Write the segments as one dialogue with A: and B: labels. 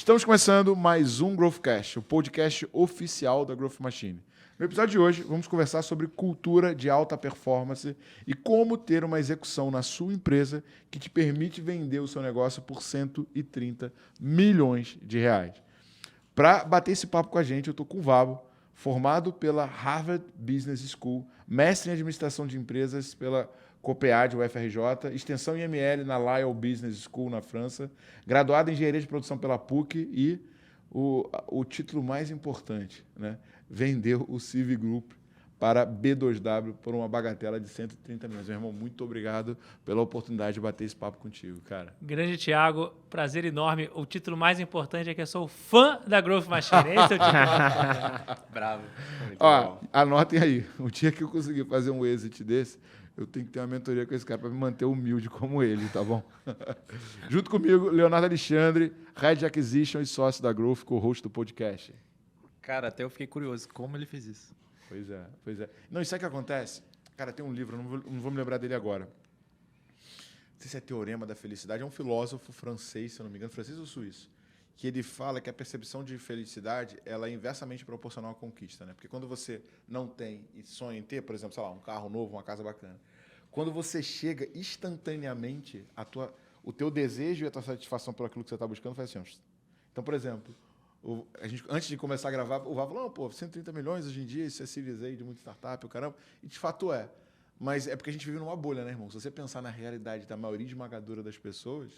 A: Estamos começando mais um Growthcast, o podcast oficial da Growth Machine. No episódio de hoje, vamos conversar sobre cultura de alta performance e como ter uma execução na sua empresa que te permite vender o seu negócio por 130 milhões de reais. Para bater esse papo com a gente, eu estou com o Vabo, formado pela Harvard Business School, mestre em administração de empresas pela COPEAD, UFRJ, extensão em ML na Lyle Business School, na França, graduado em engenharia de produção pela PUC e o título mais importante, né? Vendeu o CV Group para B2W por uma bagatela de 130 milhões. Meu irmão, muito obrigado pela oportunidade de bater esse papo contigo, cara.
B: Grande Thiago, prazer enorme. O título mais importante é que eu sou fã da Growth Machine. Esse é o título mais importante.
C: Bravo.
A: Ó, anotem aí. O dia que eu conseguir fazer um exit desse, eu tenho que ter uma mentoria com esse cara para me manter humilde como ele, tá bom? Junto comigo, Leonardo Alexandre, Head Acquisition e sócio da Growth, co-host do podcast.
C: Cara, até eu fiquei curioso como ele fez isso.
A: Pois é, pois é. Não, isso é que acontece? Cara, tem um livro, não vou me lembrar dele agora. Não sei se é Teorema da Felicidade, é um filósofo francês, se eu não me engano, francês ou suíço, que ele fala que a percepção de felicidade ela é inversamente proporcional à conquista, né? Porque quando você não tem e sonha em ter, por exemplo, sei lá, um carro novo, uma casa bacana, quando você chega instantaneamente, o teu desejo e a tua satisfação por aquilo que você está buscando faz assim. Ó. Então, por exemplo, antes de começar a gravar, o Vavo falou, pô, 130 milhões hoje em dia, isso é Series A de muita startup, o caramba. E de fato é. Mas é porque a gente vive numa bolha, né, irmão? Se você pensar na realidade da maioria esmagadora das pessoas,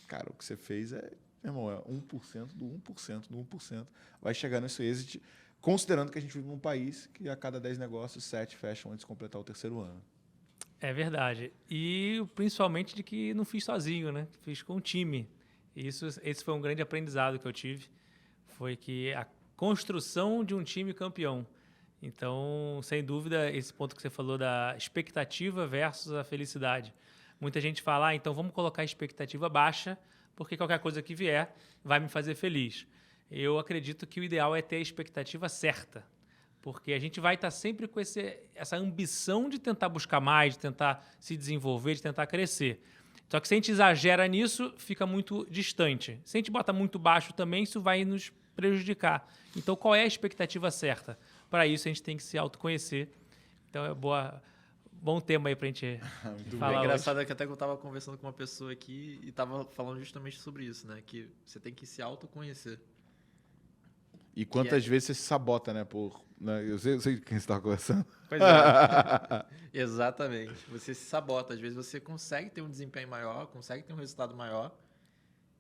A: cara, o que você fez é, irmão, é 1% do 1% do 1%. Vai chegar nesse exit, considerando que a gente vive num país que a cada 10 negócios, 7 fecham antes de completar o terceiro ano.
B: É verdade. E principalmente de que não fiz sozinho, né? Fiz com um time. Esse foi um grande aprendizado que eu tive. Foi que a construção de um time campeão. Então, sem dúvida, esse ponto que você falou da expectativa versus a felicidade. Muita gente fala, então vamos colocar a expectativa baixa, porque qualquer coisa que vier vai me fazer feliz. Eu acredito que o ideal é ter a expectativa certa, porque a gente vai estar sempre com essa ambição de tentar buscar mais, de tentar se desenvolver, de tentar crescer. Só que se a gente exagera nisso, fica muito distante. Se a gente bota muito baixo também, isso vai nos prejudicar. Então, qual é a expectativa certa? Para isso, a gente tem que se autoconhecer. Então, é bom tema aí para a gente falar.
C: É engraçado hoje. Que até que eu estava conversando com uma pessoa aqui e estava falando justamente sobre isso, né? Que você tem que se autoconhecer.
A: E quantas vezes você se sabota, né? Eu sei de quem você estava conversando.
C: Pois é. Exatamente. Você se sabota. Às vezes você consegue ter um desempenho maior, consegue ter um resultado maior,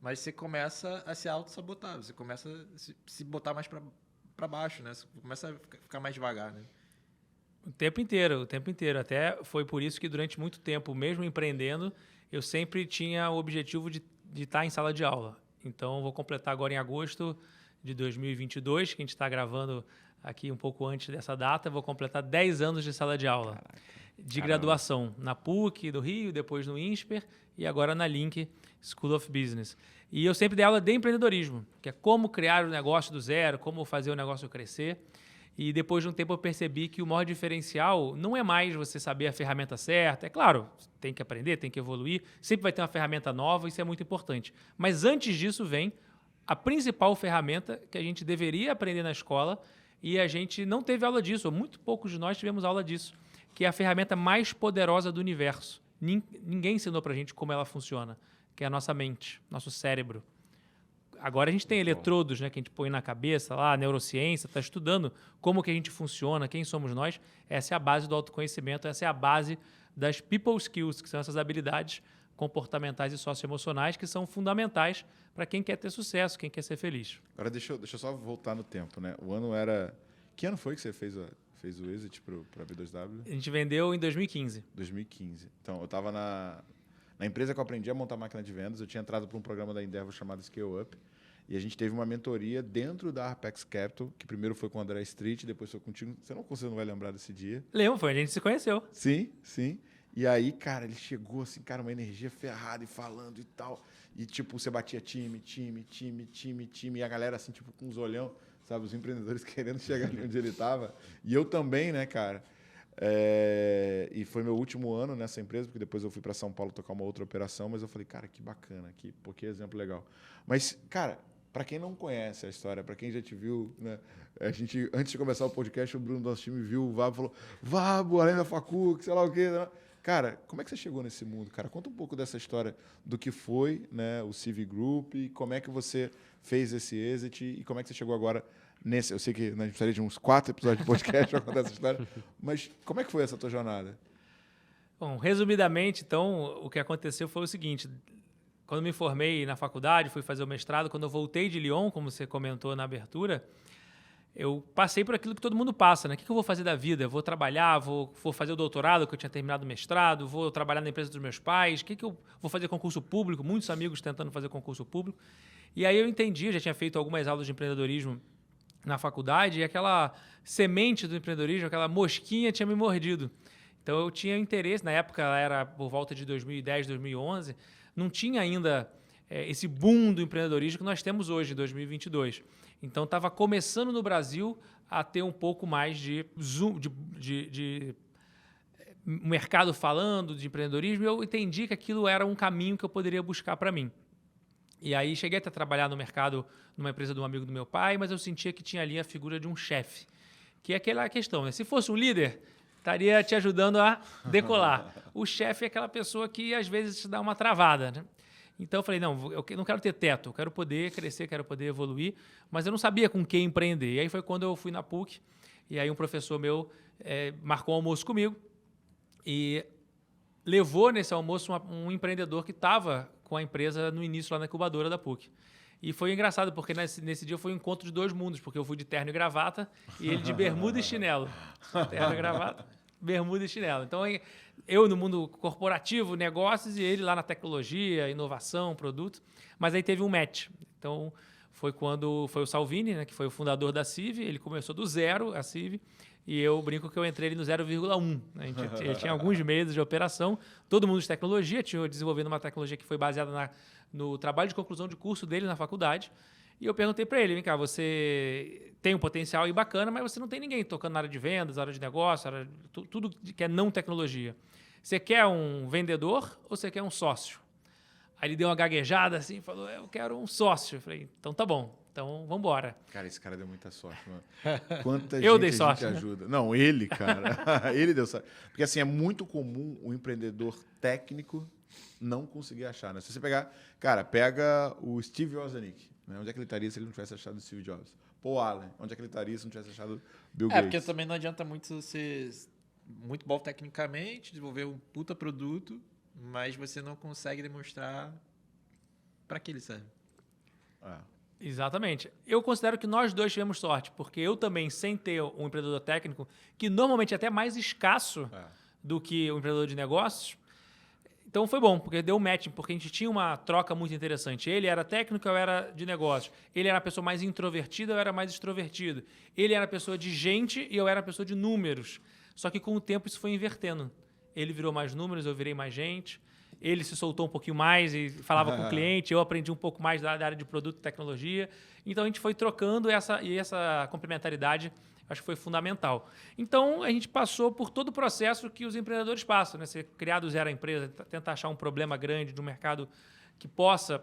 C: mas você começa a se auto-sabotar. Você começa a se botar mais para baixo, né? Você começa a ficar mais devagar, né?
B: O tempo inteiro. Até foi por isso que durante muito tempo, mesmo empreendendo, eu sempre tinha o objetivo de estar em sala de aula. Então, vou completar agora em agosto de 2022, que a gente está gravando aqui um pouco antes dessa data, vou completar 10 anos de sala de aula. Caraca, de graduação na PUC do Rio, depois no INSPER e agora na Link School of Business. E eu sempre dei aula de empreendedorismo, que é como criar o negócio do zero, como fazer o negócio crescer. E depois de um tempo eu percebi que o maior diferencial não é mais você saber a ferramenta certa. É claro, tem que aprender, tem que evoluir, sempre vai ter uma ferramenta nova, isso é muito importante. Mas antes disso vem a principal ferramenta que a gente deveria aprender na escola e a gente não teve aula disso, ou muito poucos de nós tivemos aula disso, que é a ferramenta mais poderosa do universo. Ninguém ensinou pra gente como ela funciona, que é a nossa mente, nosso cérebro. Agora a gente tem eletrodos, né, que a gente põe na cabeça, lá, a neurociência, está estudando como que a gente funciona, quem somos nós. Essa é a base do autoconhecimento, essa é a base das people skills, que são essas habilidades comportamentais e socioemocionais que são fundamentais para quem quer ter sucesso, quem quer ser feliz.
A: Agora deixa eu só voltar no tempo, né? O ano era... Que ano foi que você fez o exit para a B2W?
B: A gente vendeu em 2015.
A: 2015. Então, eu estava na empresa que eu aprendi a montar máquina de vendas. Eu tinha entrado para um programa da Endeavor chamado Scale Up. E a gente teve uma mentoria dentro da Arpex Capital, que primeiro foi com o André Street, depois foi contigo. Você não vai lembrar desse dia.
B: Lembro, foi, a gente se conheceu.
A: Sim, sim. E aí, cara, ele chegou assim, cara, uma energia ferrada e falando e tal. E, tipo, você batia time. E a galera, assim, tipo, com uns olhão, sabe? Os empreendedores querendo chegar ali onde ele estava. E eu também, né, cara? E foi meu último ano nessa empresa, porque depois eu fui para São Paulo tocar uma outra operação, mas eu falei, cara, que bacana, que exemplo legal. Mas, cara, Para quem não conhece a história, para quem já te viu, né? A gente, antes de começar o podcast, o Bruno do nosso time viu o Vabo e falou: Vabo, além da facu, que sei lá o quê. Né? Cara, como é que você chegou nesse mundo, cara? Conta um pouco dessa história do que foi, né, o CV Group, e como é que você fez esse exit e como é que você chegou agora nesse. Eu sei que, né, a gente precisaria de uns 4 episódios de podcast para contar essa história, mas como é que foi essa tua jornada?
B: Bom, resumidamente, então, o que aconteceu foi o seguinte. Quando me formei na faculdade, fui fazer o mestrado, quando eu voltei de Lyon, como você comentou na abertura, eu passei por aquilo que todo mundo passa, né? O que eu vou fazer da vida? Eu vou trabalhar, vou fazer o doutorado, que eu tinha terminado o mestrado, vou trabalhar na empresa dos meus pais, o que eu vou fazer concurso público? Muitos amigos tentando fazer concurso público. E aí eu entendi, eu já tinha feito algumas aulas de empreendedorismo na faculdade, e aquela semente do empreendedorismo, aquela mosquinha tinha me mordido. Então eu tinha interesse, na época era por volta de 2010, 2011, não tinha ainda esse boom do empreendedorismo que nós temos hoje, em 2022. Então estava começando no Brasil a ter um pouco mais de mercado falando de empreendedorismo, e eu entendi que aquilo era um caminho que eu poderia buscar para mim. E aí cheguei até a trabalhar no mercado, numa empresa de um amigo do meu pai, mas eu sentia que tinha ali a figura de um chefe, que é aquela questão, né? Se fosse um líder, estaria te ajudando a decolar. O chefe é aquela pessoa que às vezes te dá uma travada, né? Então eu falei, não, eu não quero ter teto, eu quero poder crescer, quero poder evoluir, mas eu não sabia com quem empreender. E aí foi quando eu fui na PUC, e aí um professor meu marcou um almoço comigo e levou nesse almoço um empreendedor que estava com a empresa no início lá na incubadora da PUC. E foi engraçado, porque nesse dia foi um encontro de dois mundos, porque eu fui de terno e gravata e ele de bermuda e chinelo. Terno e gravata, bermuda e chinelo. Então, eu no mundo corporativo, negócios, e ele lá na tecnologia, inovação, produto. Mas aí teve um match. Então, foi quando foi o Salvini, né, que foi o fundador da CIV, ele começou do zero, a CIV, e eu brinco que eu entrei ali no 0,1. Ele tinha alguns meses de operação, todo mundo de tecnologia, tinha desenvolvendo uma tecnologia que foi baseada no trabalho de conclusão de curso dele na faculdade. E eu perguntei para ele, vem cá, você tem um potencial aí bacana, mas você não tem ninguém tocando na área de vendas, na área de negócio, tudo que é não tecnologia. Você quer um vendedor ou você quer um sócio? Aí ele deu uma gaguejada assim e falou, eu quero um sócio. Eu falei, então tá bom, então vamos embora.
A: Cara, esse cara deu muita sorte, mano. Quanta
B: Eu
A: gente
B: dei
A: a
B: sorte,
A: gente
B: né?
A: ajuda. Não, ele, cara. Ele deu sorte. Porque assim, é muito comum o empreendedor técnico não conseguir achar, né? Se você pegar... Cara, pega o Steve Wozniak. Né? Onde é que ele estaria se ele não tivesse achado o Steve Jobs? Paul Allen. Onde é que ele estaria se não tivesse achado Bill Gates?
C: Porque também não adianta muito ser muito bom tecnicamente, desenvolver um puta produto, mas você não consegue demonstrar para que ele serve.
B: Exatamente. Eu considero que nós dois tivemos sorte, porque eu também, sem ter um empreendedor técnico, que normalmente é até mais escasso do que o empreendedor de negócios, então foi bom, porque deu um match, porque a gente tinha uma troca muito interessante. Ele era técnico, eu era de negócios. Ele era a pessoa mais introvertida, eu era mais extrovertido. Ele era a pessoa de gente e eu era a pessoa de números. Só que com o tempo isso foi invertendo. Ele virou mais números, eu virei mais gente. Ele se soltou um pouquinho mais e falava com o cliente, eu aprendi um pouco mais da área de produto e tecnologia. Então a gente foi trocando e essa complementaridade acho que foi fundamental. Então a gente passou por todo o processo que os empreendedores passam, né? Você criar do zero a empresa, tentar achar um problema grande no mercado que possa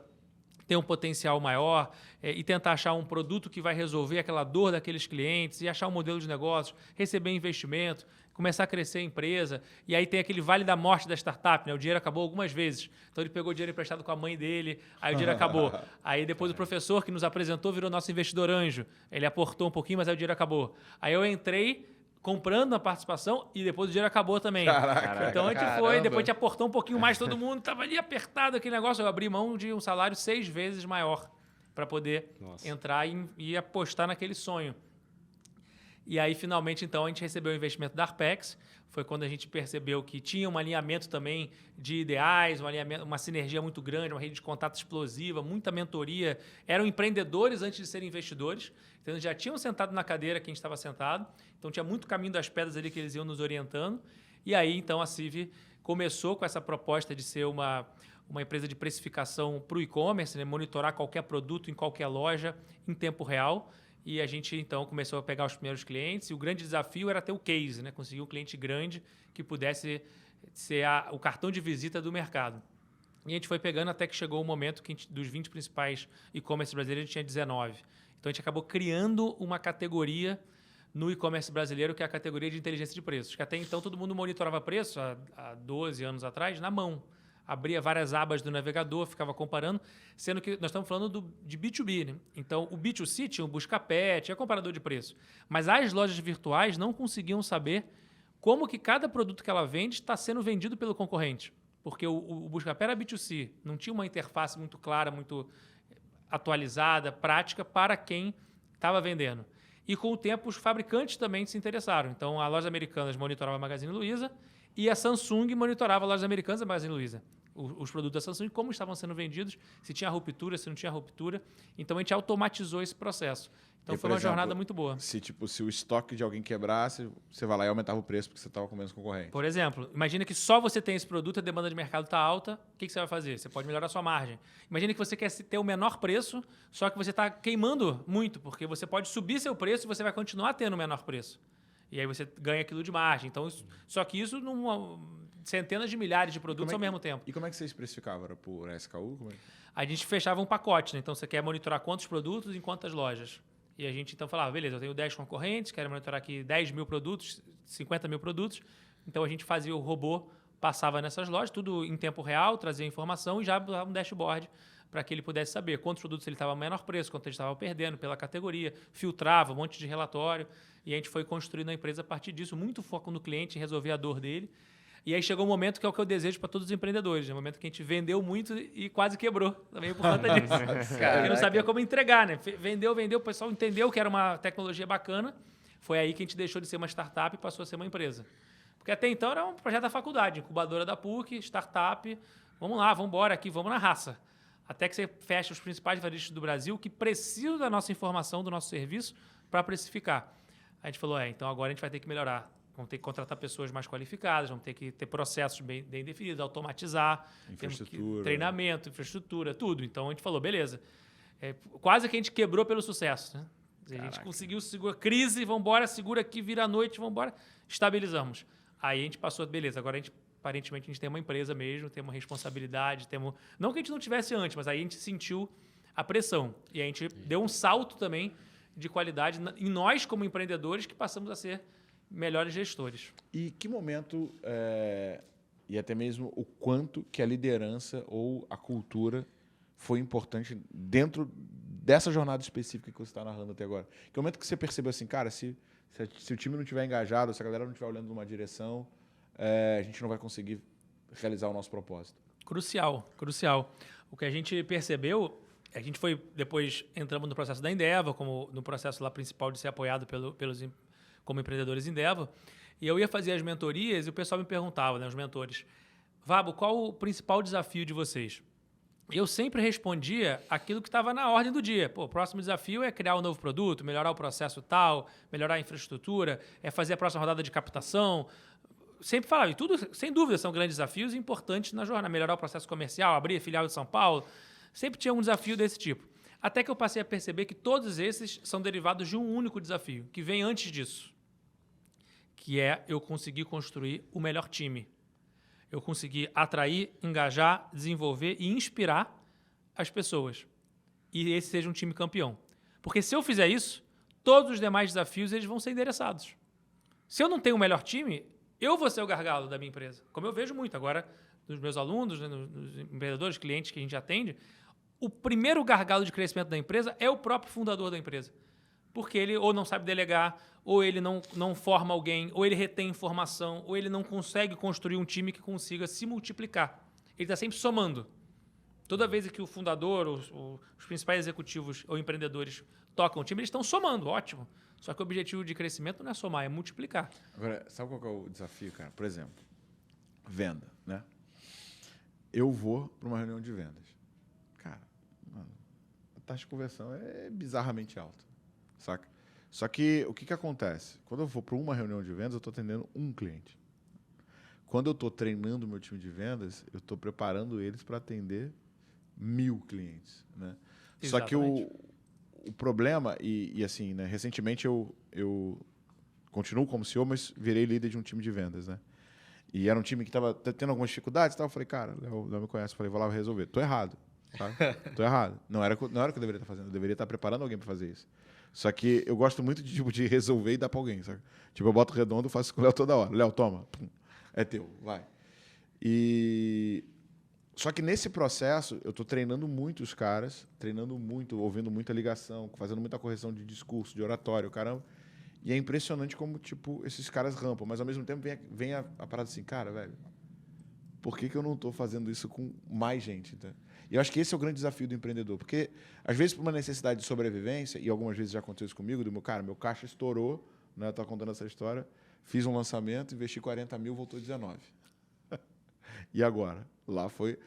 B: ter um potencial maior e tentar achar um produto que vai resolver aquela dor daqueles clientes e achar um modelo de negócio, receber investimento, começar a crescer a empresa. E aí tem aquele vale da morte da startup, né? O dinheiro acabou algumas vezes. Então ele pegou o dinheiro emprestado com a mãe dele, aí o dinheiro acabou. Aí depois o professor que nos apresentou virou nosso investidor anjo. Ele aportou um pouquinho, mas aí o dinheiro acabou. Aí eu entrei comprando a participação e depois o dinheiro acabou também.
A: Caraca.
B: Então a gente foi, depois a gente aportou um pouquinho mais, todo mundo estava ali apertado aquele negócio. Eu abri mão de um salário 6 vezes maior para poder entrar e apostar naquele sonho. E aí, finalmente, então, a gente recebeu o investimento da Arpex. Foi quando a gente percebeu que tinha um alinhamento também de ideais, uma sinergia muito grande, uma rede de contato explosiva, muita mentoria. Eram empreendedores antes de serem investidores. Então, eles já tinham sentado na cadeira que a gente estava sentado. Então, tinha muito caminho das pedras ali que eles iam nos orientando. E aí, então, a CIV começou com essa proposta de ser uma empresa de precificação para o e-commerce, né? Monitorar qualquer produto em qualquer loja em tempo real. E a gente, então, começou a pegar os primeiros clientes. E o grande desafio era ter o case, né? Conseguir um cliente grande que pudesse ser o cartão de visita do mercado. E a gente foi pegando até que chegou o momento que dos 20 principais e-commerce brasileiros, a gente tinha 19. Então, a gente acabou criando uma categoria no e-commerce brasileiro, que é a categoria de inteligência de preços. Que até então, todo mundo monitorava preço, há 12 anos atrás, na mão. Abria várias abas do navegador, ficava comparando, sendo que nós estamos falando de B2B. Né? Então, o B2C tinha o Buscapé, tinha comparador de preço. Mas as lojas virtuais não conseguiam saber como que cada produto que ela vende está sendo vendido pelo concorrente. Porque o Buscapé era B2C, não tinha uma interface muito clara, muito atualizada, prática para quem estava vendendo. E com o tempo, os fabricantes também se interessaram. Então, a Lojas Americanas monitorava a Magazine Luiza e a Samsung monitorava a Lojas Americanas e a Magazine Luiza. Os produtos da Samsung, como estavam sendo vendidos, se tinha ruptura, se não tinha ruptura. Então, a gente automatizou esse processo. Então, foi uma jornada muito boa.
A: Se o estoque de alguém quebrasse, você vai lá e aumentava o preço porque você estava com menos concorrente.
B: Por exemplo, imagina que só você tem esse produto, a demanda de mercado está alta, o que você vai fazer? Você pode melhorar a sua margem. Imagina que você quer ter o menor preço, só que você está queimando muito, porque você pode subir seu preço e você vai continuar tendo o menor preço. E aí você ganha aquilo de margem. Então, só que isso numa centenas de milhares de produtos ao mesmo tempo.
A: E como é que você especificava? Era por SKU?
B: A gente fechava um pacote, né? Então, você quer monitorar quantos produtos em quantas lojas. E a gente então falava, beleza, eu tenho 10 concorrentes, quero monitorar aqui 10 mil produtos, 50 mil produtos. Então, a gente fazia o robô, passava nessas lojas, tudo em tempo real, trazia informação e já dava um dashboard para que ele pudesse saber quantos produtos ele estava a menor preço, quanto ele estava perdendo pela categoria, filtrava um monte de relatório. E a gente foi construindo a empresa a partir disso, muito foco no cliente, em resolver a dor dele. E aí chegou um momento que é o que eu desejo para todos os empreendedores, né? Um momento que a gente vendeu muito e quase quebrou também por conta disso. Porque não sabia como entregar, né? Vendeu, o pessoal entendeu que era uma tecnologia bacana. Foi aí que a gente deixou de ser uma startup e passou a ser uma empresa. Porque até então era um projeto da faculdade, incubadora da PUC, startup, vamos lá, vamos embora aqui, vamos na raça. Até que você fecha os principais varejistas do Brasil que precisam da nossa informação, do nosso serviço, para precificar. A gente falou, então agora a gente vai ter que melhorar. Vamos ter que contratar pessoas mais qualificadas, vamos ter que ter processos bem definidos, automatizar, treinamento, infraestrutura, tudo. Então, a gente falou, beleza. Quase que a gente quebrou pelo sucesso. Né? A gente conseguiu segurar crise, vamos embora, segura aqui, vira a noite, vamos embora, estabilizamos. Aí a gente passou, beleza, agora aparentemente a gente tem uma empresa mesmo, tem uma responsabilidade, não que a gente não tivesse antes, mas aí a gente sentiu a pressão. E a gente deu um salto também de qualidade em nós, como empreendedores, que passamos a ser melhores gestores.
A: E que momento, e até mesmo o quanto que a liderança ou a cultura foi importante dentro dessa jornada específica que você está narrando até agora? Que momento que você percebeu assim, cara, se o time não estiver engajado, se a galera não estiver olhando numa direção, a gente não vai conseguir realizar o nosso propósito? Crucial.
B: O que a gente percebeu, a gente foi, depois entramos no processo da Endeavor, como no processo lá principal de ser apoiado como empreendedores Endeavor, e eu ia fazer as mentorias e o pessoal me perguntava, né, os mentores, Vabo, qual o principal desafio de vocês? Eu sempre respondia aquilo que estava na ordem do dia. O próximo desafio é criar um novo produto, melhorar o processo tal, melhorar a infraestrutura, fazer a próxima rodada de captação. Sempre falava, e tudo, sem dúvida, são grandes desafios importantes na jornada. Melhorar o processo comercial, abrir a filial de São Paulo. Sempre tinha um desafio desse tipo. Até que eu passei a perceber que todos esses são derivados de um único desafio, que vem antes disso, que é eu conseguir construir o melhor time. Eu conseguir atrair, engajar, desenvolver e inspirar as pessoas. E esse seja um time campeão. Porque se eu fizer isso, todos os demais desafios eles vão ser endereçados. Se eu não tenho o melhor time, eu vou ser o gargalo da minha empresa. Como eu vejo muito agora dos meus alunos, né, dos empreendedores, clientes que a gente atende, o primeiro gargalo de crescimento da empresa é o próprio fundador da empresa. Porque ele ou não sabe delegar, ou ele não forma alguém, ou ele retém informação, ou ele não consegue construir um time que consiga se multiplicar. Ele está sempre somando. Toda vez que o fundador, os principais executivos ou empreendedores tocam o time, eles estão somando, ótimo. Só que o objetivo de crescimento não é somar, é multiplicar.
A: Agora, sabe qual que é o desafio, cara? Por exemplo, venda, né? Eu vou para uma reunião de vendas. Cara, mano, a taxa de conversão é bizarramente alta, saca? Só que o que acontece? Quando eu vou para uma reunião de vendas, eu estou atendendo um cliente. Quando eu estou treinando o meu time de vendas, eu estou preparando eles para atender 1000 clientes, né? Só que o problema, e assim, né, recentemente eu continuo como CEO, mas virei líder de um time de vendas, né? E era um time que estava tendo algumas dificuldades e tal. Eu falei, cara, o Léo me conhece. Eu falei, vou lá resolver. Tô errado. Tá? Tô errado. Não era o que eu deveria estar fazendo. Eu deveria estar preparando alguém para fazer isso. Só que eu gosto muito de resolver e dar para alguém, sabe? Tipo, eu boto redondo, faço com o Léo toda hora. Léo, toma. Pum. É teu, vai. Só que nesse processo, eu tô treinando muito os caras, treinando muito, ouvindo muita ligação, fazendo muita correção de discurso, de oratório, caramba. E é impressionante como, tipo, esses caras rampam. Mas, ao mesmo tempo, vem a parada assim, cara, velho, por que eu não estou fazendo isso com mais gente? Tá? E eu acho que esse é o grande desafio do empreendedor. Porque, às vezes, por uma necessidade de sobrevivência, e algumas vezes já aconteceu isso comigo, meu caixa estourou, né? Eu estava contando essa história, fiz um lançamento, investi 40 mil, voltou 19. E agora? Lá foi...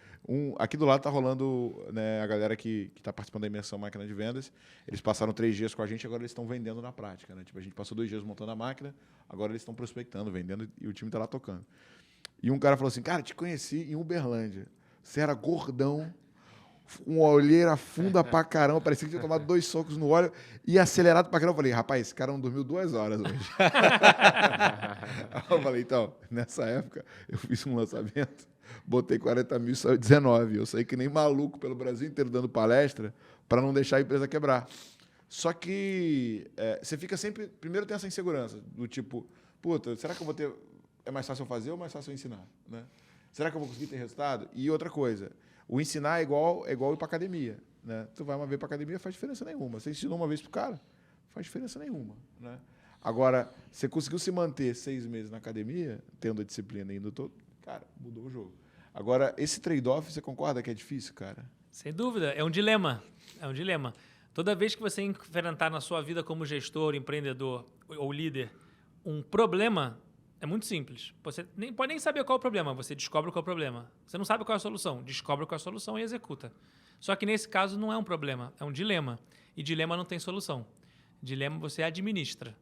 A: Aqui do lado está rolando, né, a galera que está participando da imersão Máquina de Vendas. Eles passaram 3 dias com a gente, agora eles estão vendendo na prática. Né? Tipo, a gente passou 2 dias montando a máquina, agora eles estão prospectando, vendendo, e o time está lá tocando. E um cara falou assim, cara, te conheci em Uberlândia. Você era gordão, uma olheira funda pra caramba, parecia que tinha tomado 2 socos no óleo e acelerado pra caramba. Eu falei, rapaz, esse cara não dormiu 2 horas hoje. Eu falei, então, nessa época, eu fiz um lançamento, botei 40 mil e saiu 19. Eu saí que nem maluco pelo Brasil inteiro dando palestra para não deixar a empresa quebrar. Só que você fica sempre... Primeiro tem essa insegurança, do tipo, puta, será que eu vou ter... É mais fácil eu fazer ou mais fácil eu ensinar? Né? Será que eu vou conseguir ter resultado? E outra coisa, o ensinar é igual ir para academia. Né? Tu vai uma vez para academia, faz diferença nenhuma. Você ensinou uma vez para o cara, faz diferença nenhuma. Né? Agora, você conseguiu se manter 6 meses na academia, tendo a disciplina indo todo, cara, mudou o jogo. Agora, esse trade-off, você concorda que é difícil, cara?
B: Sem dúvida, é um dilema. É um dilema. Toda vez que você enfrentar na sua vida como gestor, empreendedor ou líder um problema, é muito simples. Você pode nem saber qual é o problema, você descobre qual é o problema. Você não sabe qual é a solução, descobre qual é a solução e executa. Só que nesse caso não é um problema, é um dilema. E dilema não tem solução. Dilema você administra.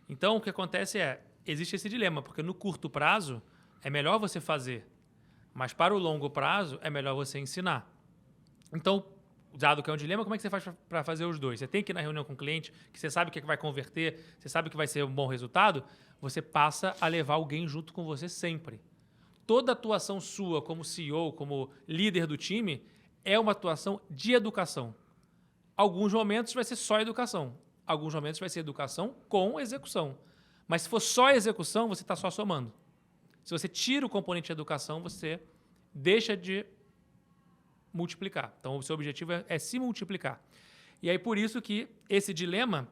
B: Então, o que acontece existe esse dilema, porque no curto prazo é melhor você fazer, mas para o longo prazo é melhor você ensinar. Então, dado que é um dilema, como é que você faz para fazer os dois? Você tem que ir na reunião com o cliente, que você sabe o que vai converter, você sabe que vai ser um bom resultado, você passa a levar alguém junto com você sempre. Toda atuação sua como CEO, como líder do time, é uma atuação de educação. Alguns momentos vai ser só educação. Alguns momentos vai ser educação com execução. Mas se for só execução, você está só somando. Se você tira o componente de educação, você deixa de multiplicar. Então, o seu objetivo é se multiplicar. E aí, por isso que esse dilema,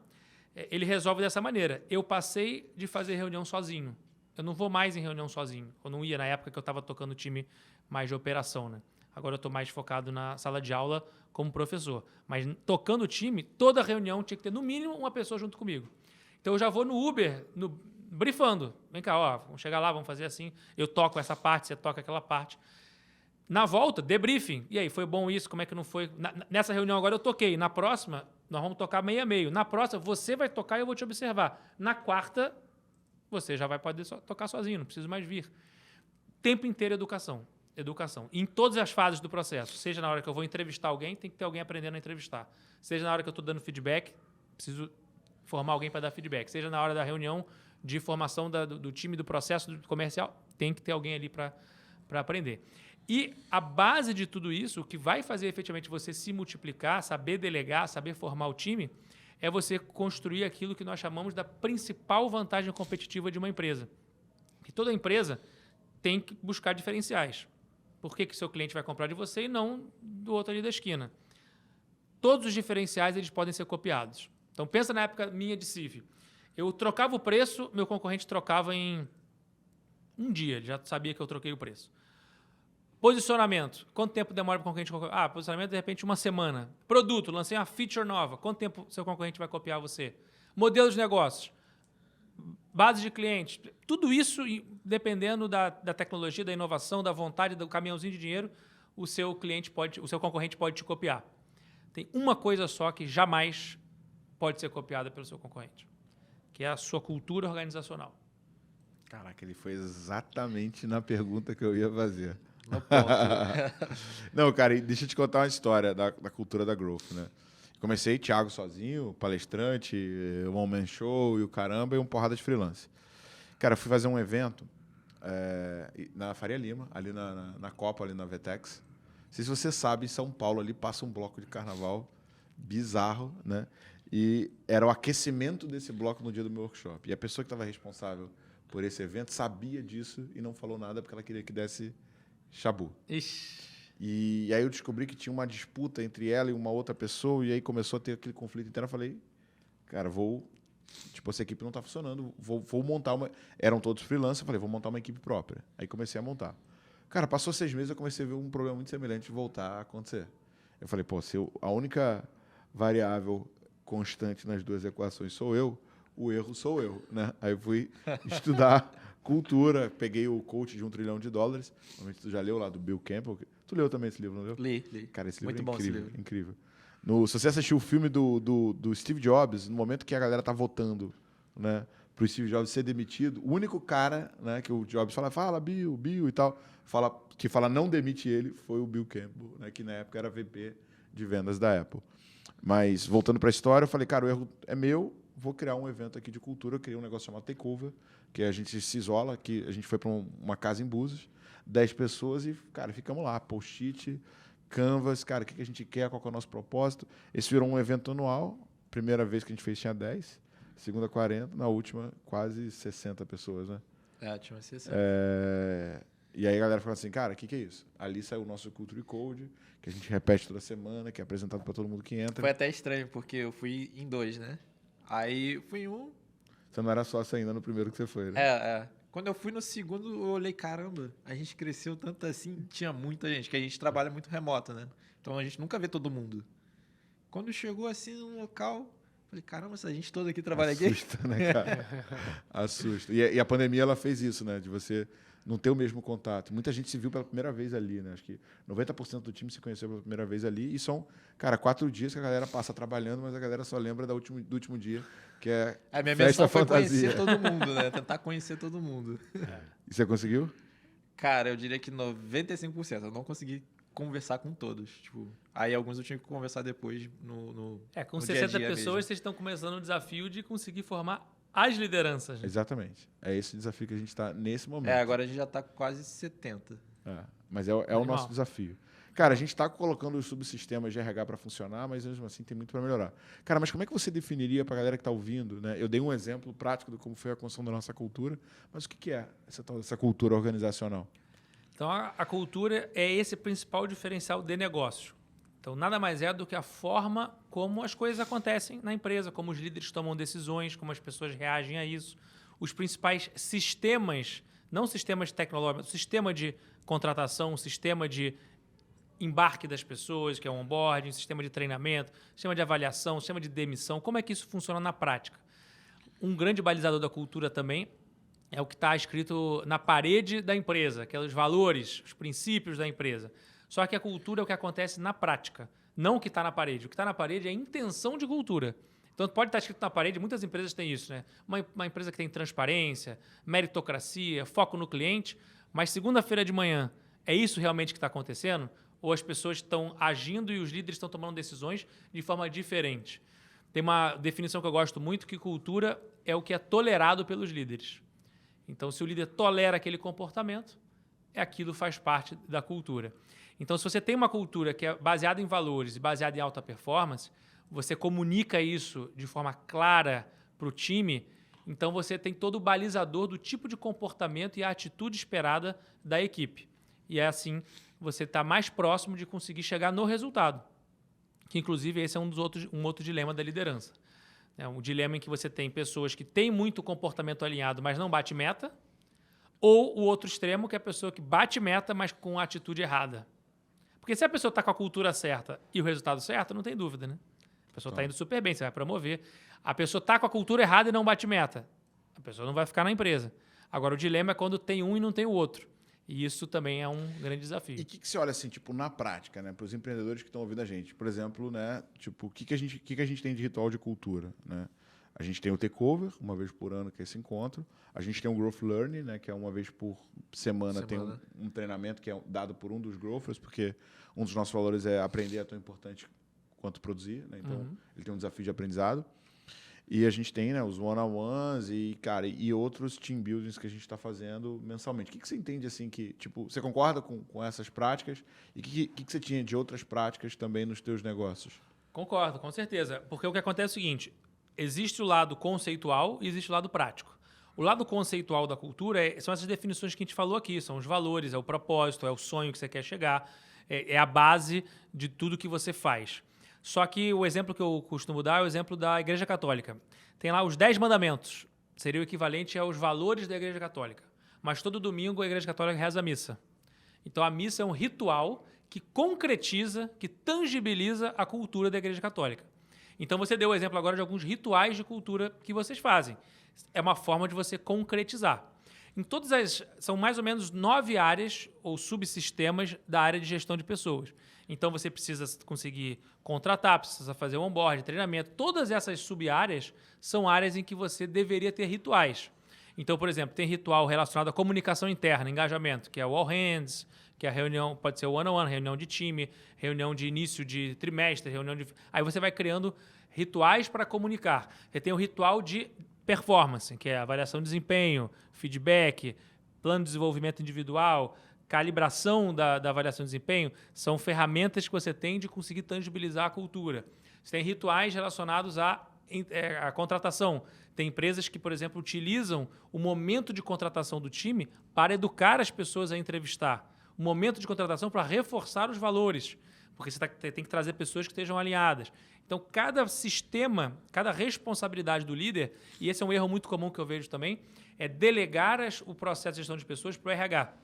B: ele resolve dessa maneira. Eu passei de fazer reunião sozinho. Eu não vou mais em reunião sozinho. Eu não ia na época que eu estava tocando time mais de operação, né? Agora eu estou mais focado na sala de aula como professor. Mas tocando o time, toda reunião tinha que ter no mínimo uma pessoa junto comigo. Então eu já vou no Uber, brifando. Vem cá, ó, vamos chegar lá, vamos fazer assim. Eu toco essa parte, você toca aquela parte. Na volta, debriefing. E aí, foi bom isso? Como é que não foi? Nessa reunião agora eu toquei. Na próxima, nós vamos tocar meio a meio. Na próxima, você vai tocar e eu vou te observar. Na quarta, você já vai poder tocar sozinho, não precisa mais vir. Tempo inteiro educação. Educação. Em todas as fases do processo. Seja na hora que eu vou entrevistar alguém, tem que ter alguém aprendendo a entrevistar. Seja na hora que eu estou dando feedback, preciso formar alguém para dar feedback. Seja na hora da reunião de formação do time, do processo comercial, tem que ter alguém ali para aprender. E a base de tudo isso, o que vai fazer efetivamente você se multiplicar, saber delegar, saber formar o time, é você construir aquilo que nós chamamos da principal vantagem competitiva de uma empresa. E toda empresa tem que buscar diferenciais. Por que o seu cliente vai comprar de você e não do outro ali da esquina? Todos os diferenciais eles podem ser copiados. Então, pensa na época minha de CIF. Eu trocava o preço, meu concorrente trocava em um dia, ele já sabia que eu troquei o preço. Posicionamento. Quanto tempo demora para o concorrente copiar? Posicionamento, de repente, 1 semana. Produto, lancei uma feature nova. Quanto tempo seu concorrente vai copiar você? Modelo de negócios. Base de clientes. Tudo isso, dependendo da tecnologia, da inovação, da vontade, do caminhãozinho de dinheiro, o seu concorrente pode te copiar. Tem uma coisa só que jamais pode ser copiada pelo seu concorrente, que é a sua cultura organizacional.
A: Caraca, ele foi exatamente na pergunta que eu ia fazer.
C: No ponto.
A: Não, cara, e deixa eu te contar uma história da cultura da Growth, né? Comecei, Thiago sozinho, palestrante, one-man show e o caramba, e uma porrada de freelance. Cara, eu fui fazer um evento na Faria Lima, ali na Copa, ali na Vetex. Não sei se você sabe, em São Paulo ali passa um bloco de carnaval bizarro, né? E era o aquecimento desse bloco no dia do meu workshop. E a pessoa que estava responsável por esse evento sabia disso e não falou nada porque ela queria que desse chabu.
B: Ixi.
A: E aí eu descobri que tinha uma disputa entre ela e uma outra pessoa, e aí começou a ter aquele conflito interno. Eu falei, cara, tipo, essa equipe não está funcionando, vou montar uma... Eram todos freelancers, eu falei, vou montar uma equipe própria. Aí comecei a montar. Cara, passou 6 meses, eu comecei a ver um problema muito semelhante voltar a acontecer. Eu falei, pô, se a única variável constante nas duas equações sou eu, o erro sou eu, né? Aí eu fui estudar cultura, peguei o Coach de $1 trilhão. Normalmente tu já leu lá, do Bill Campbell. Tu leu também esse livro, não leu?
C: Li.
A: Cara, esse livro
C: Muito
A: é
C: bom
A: incrível,
C: esse livro.
A: incrível. Se você assistiu o filme do Steve Jobs, no momento que a galera tá votando, né, pro Steve Jobs ser demitido, o único cara, né, que o Jobs fala Bill e tal, que fala não demite ele, foi o Bill Campbell, né, que na época era VP de vendas da Apple. Mas, voltando para a história, eu falei, cara, o erro é meu, vou criar um evento aqui de cultura. Eu criei um negócio chamado Takeover, que a gente se isola, que a gente foi para uma casa em Búzios, 10 pessoas e, cara, ficamos lá, post-it, canvas, cara, o que a gente quer, qual que é o nosso propósito. Esse virou um evento anual, primeira vez que a gente fez tinha 10, segunda 40, na última quase 60 pessoas, né?
C: Tinha 60.
A: E aí a galera falou assim, cara, o que é isso? Ali saiu o nosso Culture Code, que a gente repete toda semana, que é apresentado para todo mundo que entra.
C: Foi até estranho, porque eu fui em 2, né? Aí fui em um...
A: Você não era sócio ainda no primeiro que você foi, né?
C: Quando eu fui no segundo, eu olhei, caramba, a gente cresceu tanto assim, tinha muita gente, que a gente trabalha muito remoto, né? Então a gente nunca vê todo mundo. Quando chegou assim no local, falei, caramba, essa gente toda aqui trabalha aqui.
A: Assusta, né, cara? Assusta. E a pandemia, ela fez isso, né? De você não ter o mesmo contato. Muita gente se viu pela primeira vez ali, né? Acho que 90% do time se conheceu pela primeira vez ali. E são, cara, 4 dias que a galera passa trabalhando, mas a galera só lembra do último dia, que é
C: A minha
A: festa
C: missão foi
A: fantasia.
C: conhecer todo mundo, né? Tentar conhecer todo mundo.
A: E você conseguiu?
C: Cara, eu diria que 95%. Eu não consegui conversar com todos. Tipo, aí alguns eu tinha que conversar depois no
B: Com
C: no
B: 60
C: dia a dia
B: pessoas,
C: mesmo.
B: vocês estão começando o desafio de conseguir formar as lideranças. Né?
A: Exatamente. É esse o desafio que a gente está nesse momento.
C: Agora a gente já tá com quase 70.
A: Mas é o nosso desafio. Cara, a gente está colocando os subsistemas de RH para funcionar, mas mesmo assim tem muito para melhorar. Cara, mas como é que você definiria para a galera que está ouvindo, né? Eu dei um exemplo prático de como foi a construção da nossa cultura, mas o que é essa cultura organizacional?
B: Então, a cultura é esse principal diferencial de negócio. Então, nada mais é do que a forma como as coisas acontecem na empresa, como os líderes tomam decisões, como as pessoas reagem a isso. Os principais sistemas, não sistemas tecnológicos, sistema de contratação, sistema de embarque das pessoas, que é o onboarding, sistema de treinamento, sistema de avaliação, sistema de demissão, como é que isso funciona na prática? Um grande balizador da cultura também é o que está escrito na parede da empresa, que é os valores, os princípios da empresa. Só que a cultura é o que acontece na prática, não o que está na parede. O que está na parede é a intenção de cultura. Então, pode estar escrito na parede, muitas empresas têm isso, né? Uma empresa que tem transparência, meritocracia, foco no cliente, mas segunda-feira de manhã, é isso realmente que está acontecendo? Ou as pessoas estão agindo e os líderes estão tomando decisões de forma diferente? Tem uma definição que eu gosto muito, que cultura é o que é tolerado pelos líderes. Então, se o líder tolera aquele comportamento, aquilo faz parte da cultura. Então, se você tem uma cultura que é baseada em valores e baseada em alta performance, você comunica isso de forma clara para o time, então você tem todo o balizador do tipo de comportamento e a atitude esperada da equipe. E é assim, você está mais próximo de conseguir chegar no resultado. Que, inclusive, esse é um outro dilema da liderança. É um dilema em que você tem pessoas que têm muito comportamento alinhado, mas não bate meta, ou o outro extremo, que é a pessoa que bate meta, mas com a atitude errada. Porque se a pessoa está com a cultura certa e o resultado certo, não tem dúvida, né? A pessoa está indo super bem, você vai promover. A pessoa está com a cultura errada e não bate meta. A pessoa não vai ficar na empresa. Agora, o dilema é quando tem um e não tem o outro. E isso também é um grande desafio.
A: E o que você olha assim, tipo, na prática, né, para os empreendedores que estão ouvindo a gente? Por exemplo, né, tipo, o que a gente tem de ritual de cultura, né? A gente tem o takeover, uma vez por ano, que é esse encontro. A gente tem o growth learning, né, que é uma vez por semana. Tem um treinamento que é dado por um dos growthers, porque um dos nossos valores é aprender é tão importante quanto produzir, né? Então, ele tem um desafio de aprendizado. E a gente tem, né, os one-on-ones e, cara, e outros team buildings que a gente está fazendo mensalmente. O que você entende, assim, que, tipo, você concorda com essas práticas? E o que você tinha de outras práticas também nos teus negócios?
B: Concordo, com certeza. Porque o que acontece é o seguinte, existe o lado conceitual e existe o lado prático. O lado conceitual da cultura são essas definições que a gente falou aqui, são os valores, é o propósito, é o sonho que você quer chegar, é a base de tudo que você faz. Só que o exemplo que eu costumo dar é o exemplo da Igreja Católica. Tem lá os 10 mandamentos, seria o equivalente aos valores da Igreja Católica. Mas todo domingo a Igreja Católica reza a missa. Então a missa é um ritual que concretiza, que tangibiliza a cultura da Igreja Católica. Então você deu o exemplo agora de alguns rituais de cultura que vocês fazem. É uma forma de você concretizar. Em todas as... São mais ou menos 9 áreas ou subsistemas da área de gestão de pessoas. Então você precisa conseguir contratar, precisa fazer um onboard, treinamento. Todas essas sub-áreas são áreas em que você deveria ter rituais. Então, por exemplo, tem ritual relacionado à comunicação interna, engajamento, que é o All Hands, que é a reunião, pode ser o one-on-one, reunião de time, reunião de início de trimestre, reunião de... Aí você vai criando rituais para comunicar. Você tem o ritual de performance, que é avaliação de desempenho, feedback, plano de desenvolvimento individual, calibração da avaliação de desempenho, são ferramentas que você tem de conseguir tangibilizar a cultura. Você tem rituais relacionados à contratação. Tem empresas que, por exemplo, utilizam o momento de contratação do time para educar as pessoas a entrevistar. O momento de contratação para reforçar os valores, porque você tem que trazer pessoas que estejam alinhadas. Então, cada sistema, cada responsabilidade do líder, e esse é um erro muito comum que eu vejo também, é delegar o processo de gestão de pessoas para o RH.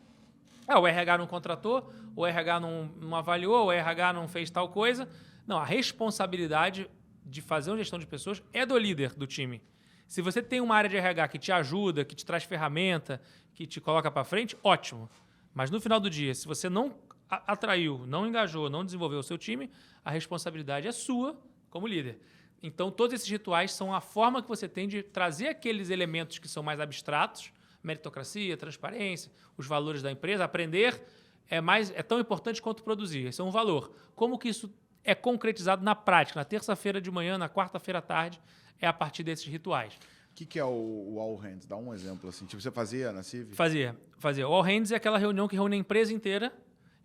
B: O RH não contratou, o RH não avaliou, o RH não fez tal coisa. Não, a responsabilidade de fazer uma gestão de pessoas é do líder do time. Se você tem uma área de RH que te ajuda, que te traz ferramenta, que te coloca para frente, ótimo. Mas no final do dia, se você não atraiu, não engajou, não desenvolveu o seu time, a responsabilidade é sua como líder. Então, todos esses rituais são a forma que você tem de trazer aqueles elementos que são mais abstratos, meritocracia, transparência, os valores da empresa. Aprender é tão importante quanto produzir. Esse é um valor. Como que isso é concretizado na prática? Na terça-feira de manhã, na quarta-feira à tarde, é a partir desses rituais.
A: O que é o All Hands? Dá um exemplo assim. Tipo, você fazia na CIV?
B: Fazia. O All Hands é aquela reunião que reúne a empresa inteira.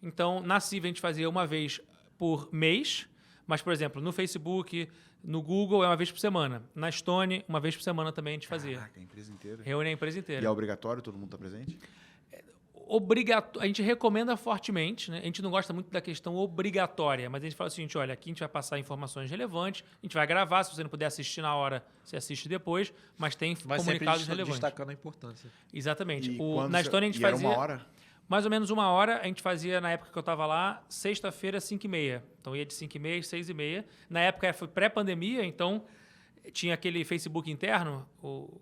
B: Então, na CIV a gente fazia uma vez por mês, mas, por exemplo, no Facebook, no Google é uma vez por semana. Na Stone, uma vez por semana também a gente fazia.
A: Caraca, a empresa inteira.
B: Reúne a empresa inteira.
A: E é obrigatório todo mundo estar presente?
B: A gente recomenda fortemente, né? A gente não gosta muito da questão obrigatória, mas a gente fala o seguinte, olha, aqui a gente vai passar informações relevantes, a gente vai gravar, se você não puder assistir na hora, você assiste depois, mas tem comunicados relevantes.
C: Destacando a importância.
B: Exatamente.
A: Na
B: Stone a gente fazia...
A: Era 1 hora?
B: Mais ou menos 1 hora, a gente fazia, na época que eu estava lá, sexta-feira, 5h30. Então ia de 5h30 às 6h30. Na época foi pré-pandemia, então tinha aquele Facebook interno,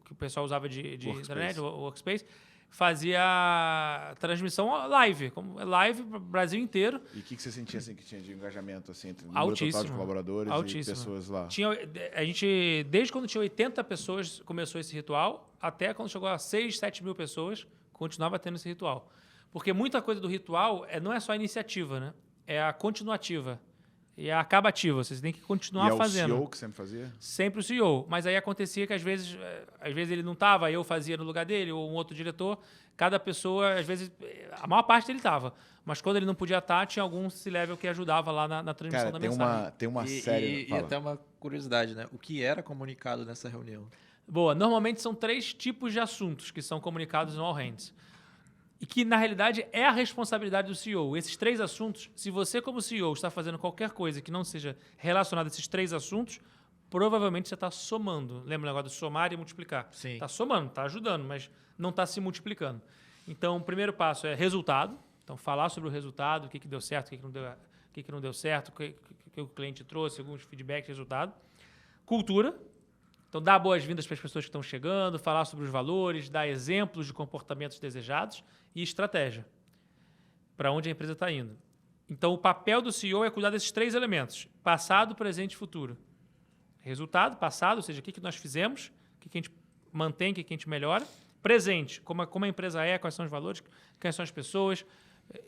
B: que o pessoal usava de internet, o Workspace, fazia transmissão live, live para o Brasil inteiro.
A: E o que você sentia assim, que tinha de engajamento assim, entre o
B: número
A: total de colaboradores
B: altíssimo.
A: E pessoas lá?
B: A gente, desde quando tinha 80 pessoas, começou esse ritual, até quando chegou a 6, 7 mil pessoas, continuava tendo esse ritual. Porque muita coisa do ritual não é só a iniciativa, né? É a continuativa. E a acabativa. Você tem que continuar fazendo.
A: E é o CEO que sempre fazia?
B: Sempre o CEO. Mas aí acontecia que, às vezes ele não estava, eu fazia no lugar dele, ou um outro diretor. Cada pessoa, às vezes, a maior parte dele estava. Mas quando ele não podia estar, tinha algum C-level que ajudava lá na transmissão da mensagem.
A: Tem uma série...
C: E até uma curiosidade, né? O que era comunicado nessa reunião?
B: Boa. Normalmente são 3 tipos de assuntos que são comunicados no All Hands. E que, na realidade, é a responsabilidade do CEO. Esses 3 assuntos, se você, como CEO, está fazendo qualquer coisa que não seja relacionada a esses 3 assuntos, provavelmente você está somando. Lembra o negócio de somar e multiplicar?
C: Sim.
B: Está somando, está ajudando, mas não está se multiplicando. Então, o primeiro passo é resultado. Então, falar sobre o resultado, o que deu certo, o que não deu certo, o que o cliente trouxe, alguns feedbacks, resultado. Cultura. Então, dar boas-vindas para as pessoas que estão chegando, falar sobre os valores, dar exemplos de comportamentos desejados e estratégia para onde a empresa está indo. Então, o papel do CEO é cuidar desses 3 elementos: passado, presente e futuro. Resultado, passado, ou seja, o que nós fizemos, o que a gente mantém, o que a gente melhora. Presente, como a empresa é, quais são os valores, quais são as pessoas.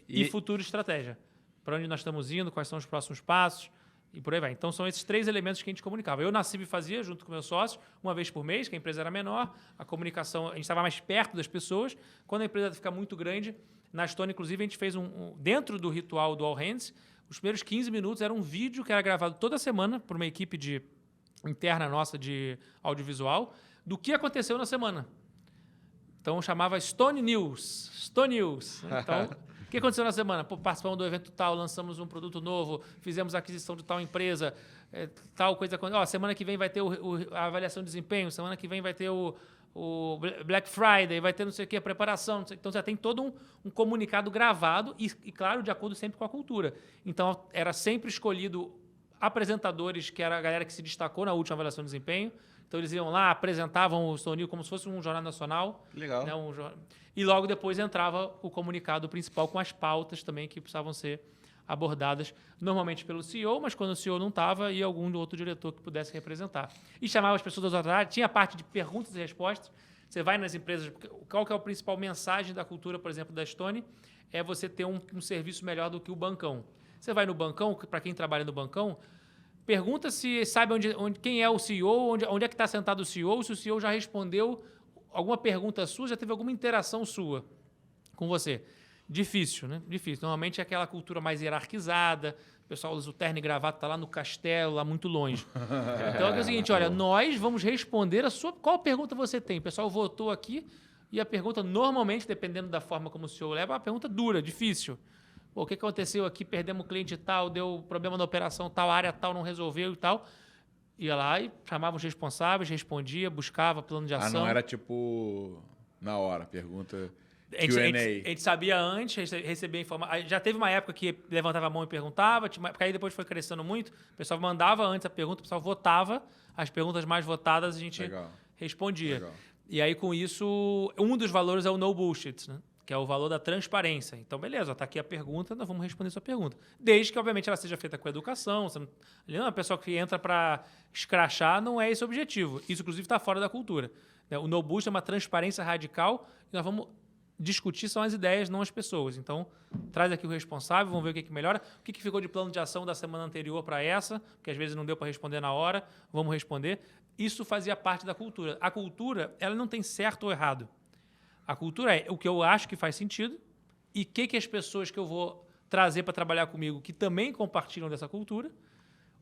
B: E futuro, estratégia. Para onde nós estamos indo, quais são os próximos passos. E por aí vai. Então, são esses 3 elementos que a gente comunicava. Eu, na CIB, fazia, junto com meus sócios, uma vez por mês, que a empresa era menor, a comunicação, a gente estava mais perto das pessoas. Quando a empresa fica muito grande, na Stone, inclusive, a gente fez dentro do ritual do All Hands, os primeiros 15 minutos era um vídeo que era gravado toda semana por uma equipe interna nossa de audiovisual, do que aconteceu na semana. Então, chamava Stone News. Stone News. Então, o que aconteceu na semana? Pô, participamos do evento tal, lançamos um produto novo, fizemos a aquisição de tal empresa, tal coisa. Semana que vem vai ter a avaliação de desempenho, semana que vem vai ter o Black Friday, vai ter não sei o que, a preparação. Então, já tem todo um comunicado gravado e, claro, de acordo sempre com a cultura. Então, era sempre escolhido apresentadores, que era a galera que se destacou na última avaliação de desempenho. Então, eles iam lá, apresentavam o Stone News como se fosse um jornal nacional.
C: Legal.
B: Né, e logo depois entrava o comunicado principal com as pautas também que precisavam ser abordadas, normalmente pelo CEO, mas quando o CEO não estava, ia algum outro diretor que pudesse representar. E chamava as pessoas das outras áreas. Tinha a parte de perguntas e respostas. Você vai nas empresas... Qual que é a principal mensagem da cultura, por exemplo, da Stone? É você ter um serviço melhor do que o bancão. Você vai no bancão, para quem trabalha no bancão, pergunta se sabe quem é o CEO, onde é que está sentado o CEO, se o CEO já respondeu alguma pergunta sua, já teve alguma interação sua com você. Difícil, né? Difícil. Normalmente é aquela cultura mais hierarquizada, o pessoal usa o terno e gravata, está lá no castelo, lá muito longe. Então é o seguinte, olha, nós vamos responder qual pergunta você tem. O pessoal votou aqui e a pergunta, normalmente, dependendo da forma como o CEO leva, é uma pergunta dura, difícil. Pô, o que aconteceu aqui? Perdemos o cliente tal, deu problema na operação tal, a área tal não resolveu e tal. Ia lá e chamava os responsáveis, respondia, buscava plano de ação.
A: Não era tipo na hora, pergunta
B: A gente sabia antes, recebia informação. Já teve uma época que levantava a mão e perguntava, porque aí depois foi crescendo muito. O pessoal mandava antes a pergunta, o pessoal votava. As perguntas mais votadas a gente respondia.
A: Legal.
B: E aí, com isso, um dos valores é o no bullshit, né? Que é o valor da transparência. Então, beleza, está aqui a pergunta, nós vamos responder sua pergunta. Desde que, obviamente, ela seja feita com educação. Você não é uma pessoa que entra para escrachar, não é esse o objetivo. Isso, inclusive, está fora da cultura. O no bullshit é uma transparência radical e nós vamos discutir são as ideias, não as pessoas. Então, traz aqui o responsável, vamos ver o que melhora. O que ficou de plano de ação da semana anterior para essa, porque às vezes não deu para responder na hora, vamos responder. Isso fazia parte da cultura. A cultura, ela não tem certo ou errado. A cultura é o que eu acho que faz sentido e o que as pessoas que eu vou trazer para trabalhar comigo que também compartilham dessa cultura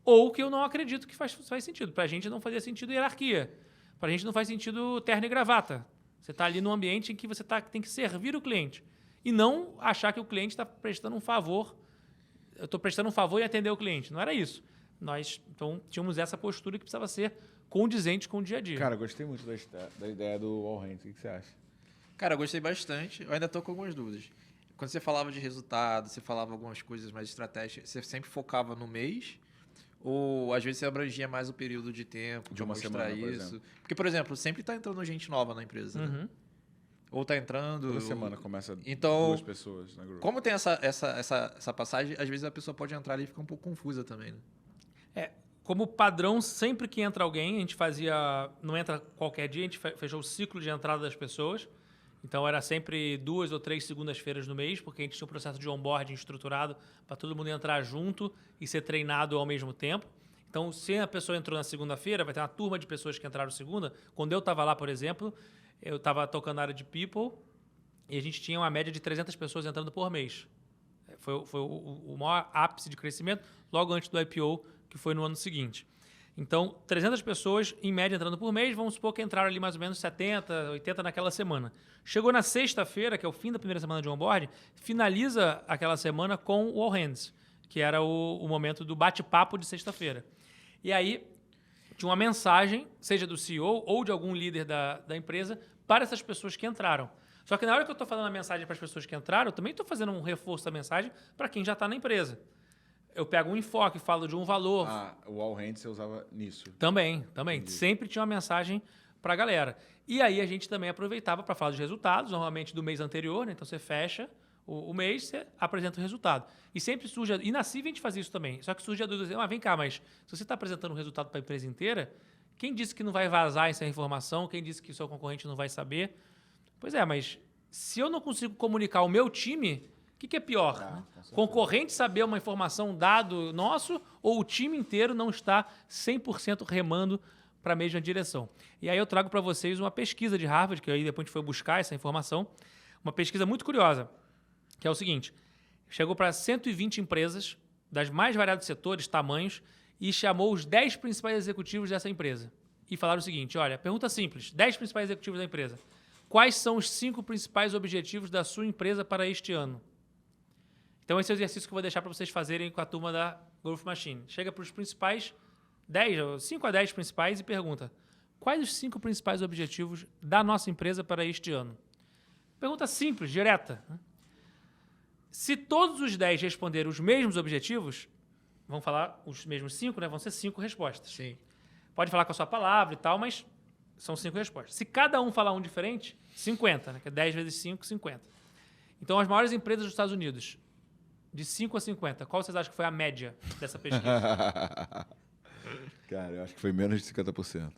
B: ou que eu não acredito que faz sentido. Para a gente não fazia sentido hierarquia. Para a gente não faz sentido terno e gravata. Você está ali num ambiente em que você tem que servir o cliente e não achar que o cliente está prestando um favor. Eu estou prestando um favor em atender o cliente. Não era isso. Nós, então, tínhamos essa postura que precisava ser condizente com o dia a dia.
A: Cara, gostei muito da ideia do All Hands. O que você acha?
C: Cara, eu gostei bastante. Eu ainda estou com algumas dúvidas. Quando você falava de resultado, você falava algumas coisas mais estratégicas, você sempre focava no mês? Ou às vezes você abrangia mais o período de tempo
A: de uma semana,
C: isso?
A: por exemplo.
C: Porque, por exemplo, sempre está entrando gente nova na empresa, né? Ou está entrando...
A: Toda semana começa
C: então,
A: 2 pessoas na grupo.
C: Como tem essa passagem, às vezes a pessoa pode entrar ali e ficar um pouco confusa também, né?
B: Como padrão, sempre que entra alguém, a gente fazia... Não entra qualquer dia, a gente fechou o ciclo de entrada das pessoas. Então, era sempre 2 ou 3 segundas-feiras no mês, porque a gente tinha um processo de onboarding estruturado para todo mundo entrar junto e ser treinado ao mesmo tempo. Então, se a pessoa entrou na segunda-feira, vai ter uma turma de pessoas que entraram segunda. Quando eu estava lá, por exemplo, eu estava tocando na área de People e a gente tinha uma média de 300 pessoas entrando por mês. Foi o maior ápice de crescimento logo antes do IPO, que foi no ano seguinte. Então, 300 pessoas, em média, entrando por mês. Vamos supor que entraram ali mais ou menos 70, 80 naquela semana. Chegou na sexta-feira, que é o fim da primeira semana de onboarding, finaliza aquela semana com o All Hands, que era o momento do bate-papo de sexta-feira. E aí, tinha uma mensagem, seja do CEO ou de algum líder da empresa, para essas pessoas que entraram. Só que na hora que eu estou falando a mensagem para as pessoas que entraram, eu também estou fazendo um reforço da mensagem para quem já está na empresa. Eu pego um enfoque, falo de um valor.
A: O All Hands você usava nisso?
B: Também. Entendi. Sempre tinha uma mensagem para a galera. E aí a gente também aproveitava para falar dos resultados, normalmente do mês anterior, né? Então você fecha o mês, você apresenta o resultado. E sempre surge... E na CIV a gente fazia isso também. Só que surge a dúvida, vem cá, mas se você está apresentando o resultado para a empresa inteira, quem disse que não vai vazar essa informação? Quem disse que o seu concorrente não vai saber? Pois é, mas se eu não consigo comunicar o meu time, que é pior? Né? Concorrente saber uma informação, dado nosso, ou o time inteiro não está 100% remando para a mesma direção? E aí eu trago para vocês uma pesquisa de Harvard, que aí depois a gente foi buscar essa informação, uma pesquisa muito curiosa, que é o seguinte: chegou para 120 empresas das mais variados setores, tamanhos, e chamou os 10 principais executivos dessa empresa. E falaram o seguinte, olha, pergunta simples, 10 principais executivos da empresa. Quais são os 5 principais objetivos da sua empresa para este ano? Então esse é o exercício que eu vou deixar para vocês fazerem com a turma da Growth Machine. Chega para os principais 10, 5 a 10 principais e pergunta, quais os 5 principais objetivos da nossa empresa para este ano? Pergunta simples, direta. Se todos os 10 responderem os mesmos objetivos, vão falar os mesmos 5, né? Vão ser 5 respostas.
C: Sim.
B: Pode falar com a sua palavra e tal, mas são 5 respostas. Se cada um falar um diferente, 50, né? Que é 10 vezes 5, 50. Então, as maiores empresas dos Estados Unidos, de 5 a 50, qual vocês acham que foi a média dessa pesquisa?
A: Cara, eu acho que foi menos de 50%.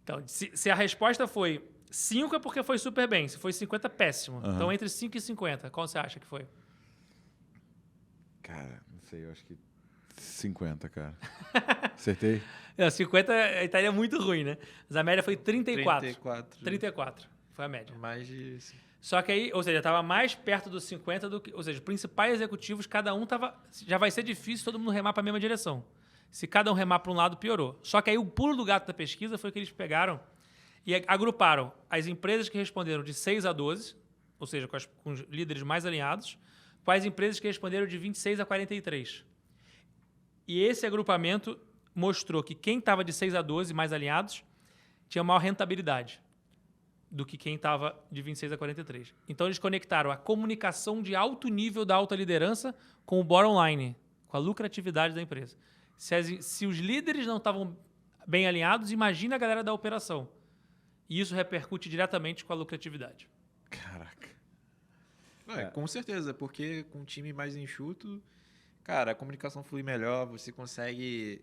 B: Então, se a resposta foi 5 é porque foi super bem. Se foi 50, péssimo.
A: Uhum.
B: Então, entre 5 e 50, qual você acha que foi?
A: Cara, não sei, eu acho que 50, cara. Acertei?
B: Não, 50 estaria muito ruim, né? Mas a média foi 34.
C: 34.
B: 34 foi a média.
C: Mais de...
B: Só que aí, ou seja, estava mais perto dos 50 do que... Ou seja, os principais executivos, cada um estava... Já vai ser difícil todo mundo remar para a mesma direção. Se cada um remar para um lado, piorou. Só que aí o pulo do gato da pesquisa foi que eles pegaram e agruparam as empresas que responderam de 6 a 12, ou seja, com os líderes mais alinhados, com as empresas que responderam de 26 a 43. E esse agrupamento mostrou que quem estava de 6 a 12 mais alinhados tinha maior rentabilidade do que quem estava de 26 a 43. Então, eles conectaram a comunicação de alto nível da alta liderança com o bottom line, com a lucratividade da empresa. Se os líderes não estavam bem alinhados, imagina a galera da operação. E isso repercute diretamente com a lucratividade.
A: Caraca.
C: Com certeza, porque com um time mais enxuto, cara, a comunicação flui melhor, você consegue...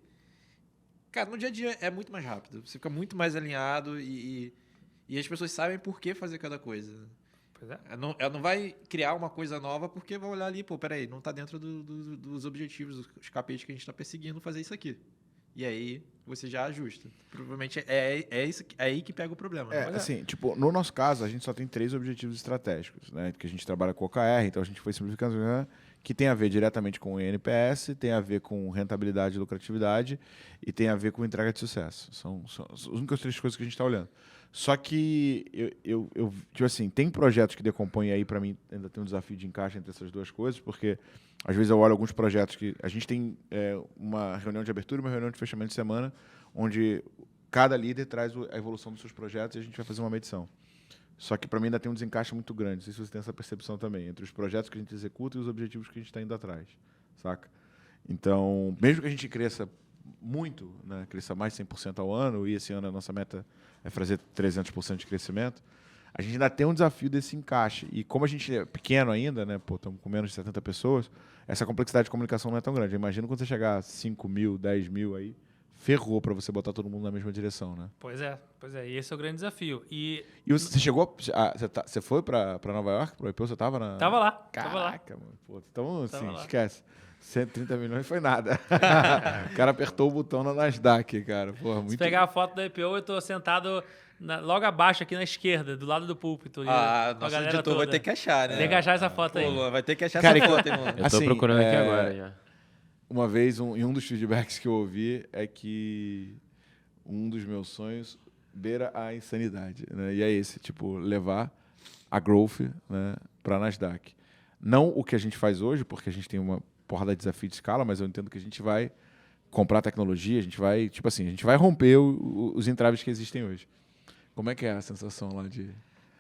C: Cara, no dia a dia é muito mais rápido, você fica muito mais alinhado e as pessoas sabem por que fazer cada coisa.
B: Pois é.
C: Ela não vai criar uma coisa nova porque vai olhar ali, pô, peraí, não tá dentro dos objetivos, dos capetes que a gente tá perseguindo fazer isso aqui. E aí você já ajusta. Provavelmente é aí que pega o problema.
A: Assim, tipo, no nosso caso, a gente só tem 3 objetivos estratégicos, né? Que a gente trabalha com OKR, então a gente foi simplificando, né? Que tem a ver diretamente com o NPS, tem a ver com rentabilidade e lucratividade e tem a ver com entrega de sucesso. São as únicas 3 coisas que a gente está olhando. Só que, tipo assim, tem projetos que decompõem aí, para mim, ainda tem um desafio de encaixe entre essas 2 coisas, porque às vezes eu olho alguns projetos que... A gente tem uma reunião de abertura e uma reunião de fechamento de semana, onde cada líder traz a evolução dos seus projetos e a gente vai fazer uma medição. Só que, para mim, ainda tem um desencaixe muito grande. Não sei se você tem essa percepção também, entre os projetos que a gente executa e os objetivos que a gente está indo atrás, saca? Então, mesmo que a gente cresça muito, né, cresça mais de 100% ao ano, e esse ano a nossa meta é fazer 300% de crescimento, a gente ainda tem um desafio desse encaixe. E como a gente é pequeno ainda, né, estamos com menos de 70 pessoas, essa complexidade de comunicação não é tão grande. Imagina quando você chegar a 5 mil, 10 mil aí, ferrou para você botar todo mundo na mesma direção, né?
B: Pois é. E esse é o grande desafio. E
A: você chegou... Você foi para Nova York, para o IPO? Você estava na...
B: Tava lá.
A: Caraca, mano. Pô, então, assim,
B: lá.
A: esquece. 130 milhões foi nada. O cara apertou o botão na Nasdaq, cara. Porra, muito...
B: Se pegar a foto da IPO, eu tô sentado logo abaixo, aqui na esquerda, do lado do púlpito.
C: Nosso editor vai ter que achar, né?
B: Tem que achar essa foto aí.
C: Luan, vai ter que achar
A: Cara,
C: essa foto, hein, Luan?
D: Eu tô
A: Assim,
D: procurando aqui agora já.
A: Uma vez, em um dos feedbacks que eu ouvi, é que um dos meus sonhos beira a insanidade, né? E é esse, tipo, levar a growth, né, para a Nasdaq. Não o que a gente faz hoje, porque a gente tem uma porrada de desafio de escala, mas eu entendo que a gente vai comprar tecnologia, a gente vai, tipo assim, a gente vai romper os entraves que existem hoje. Como é que é a sensação lá de...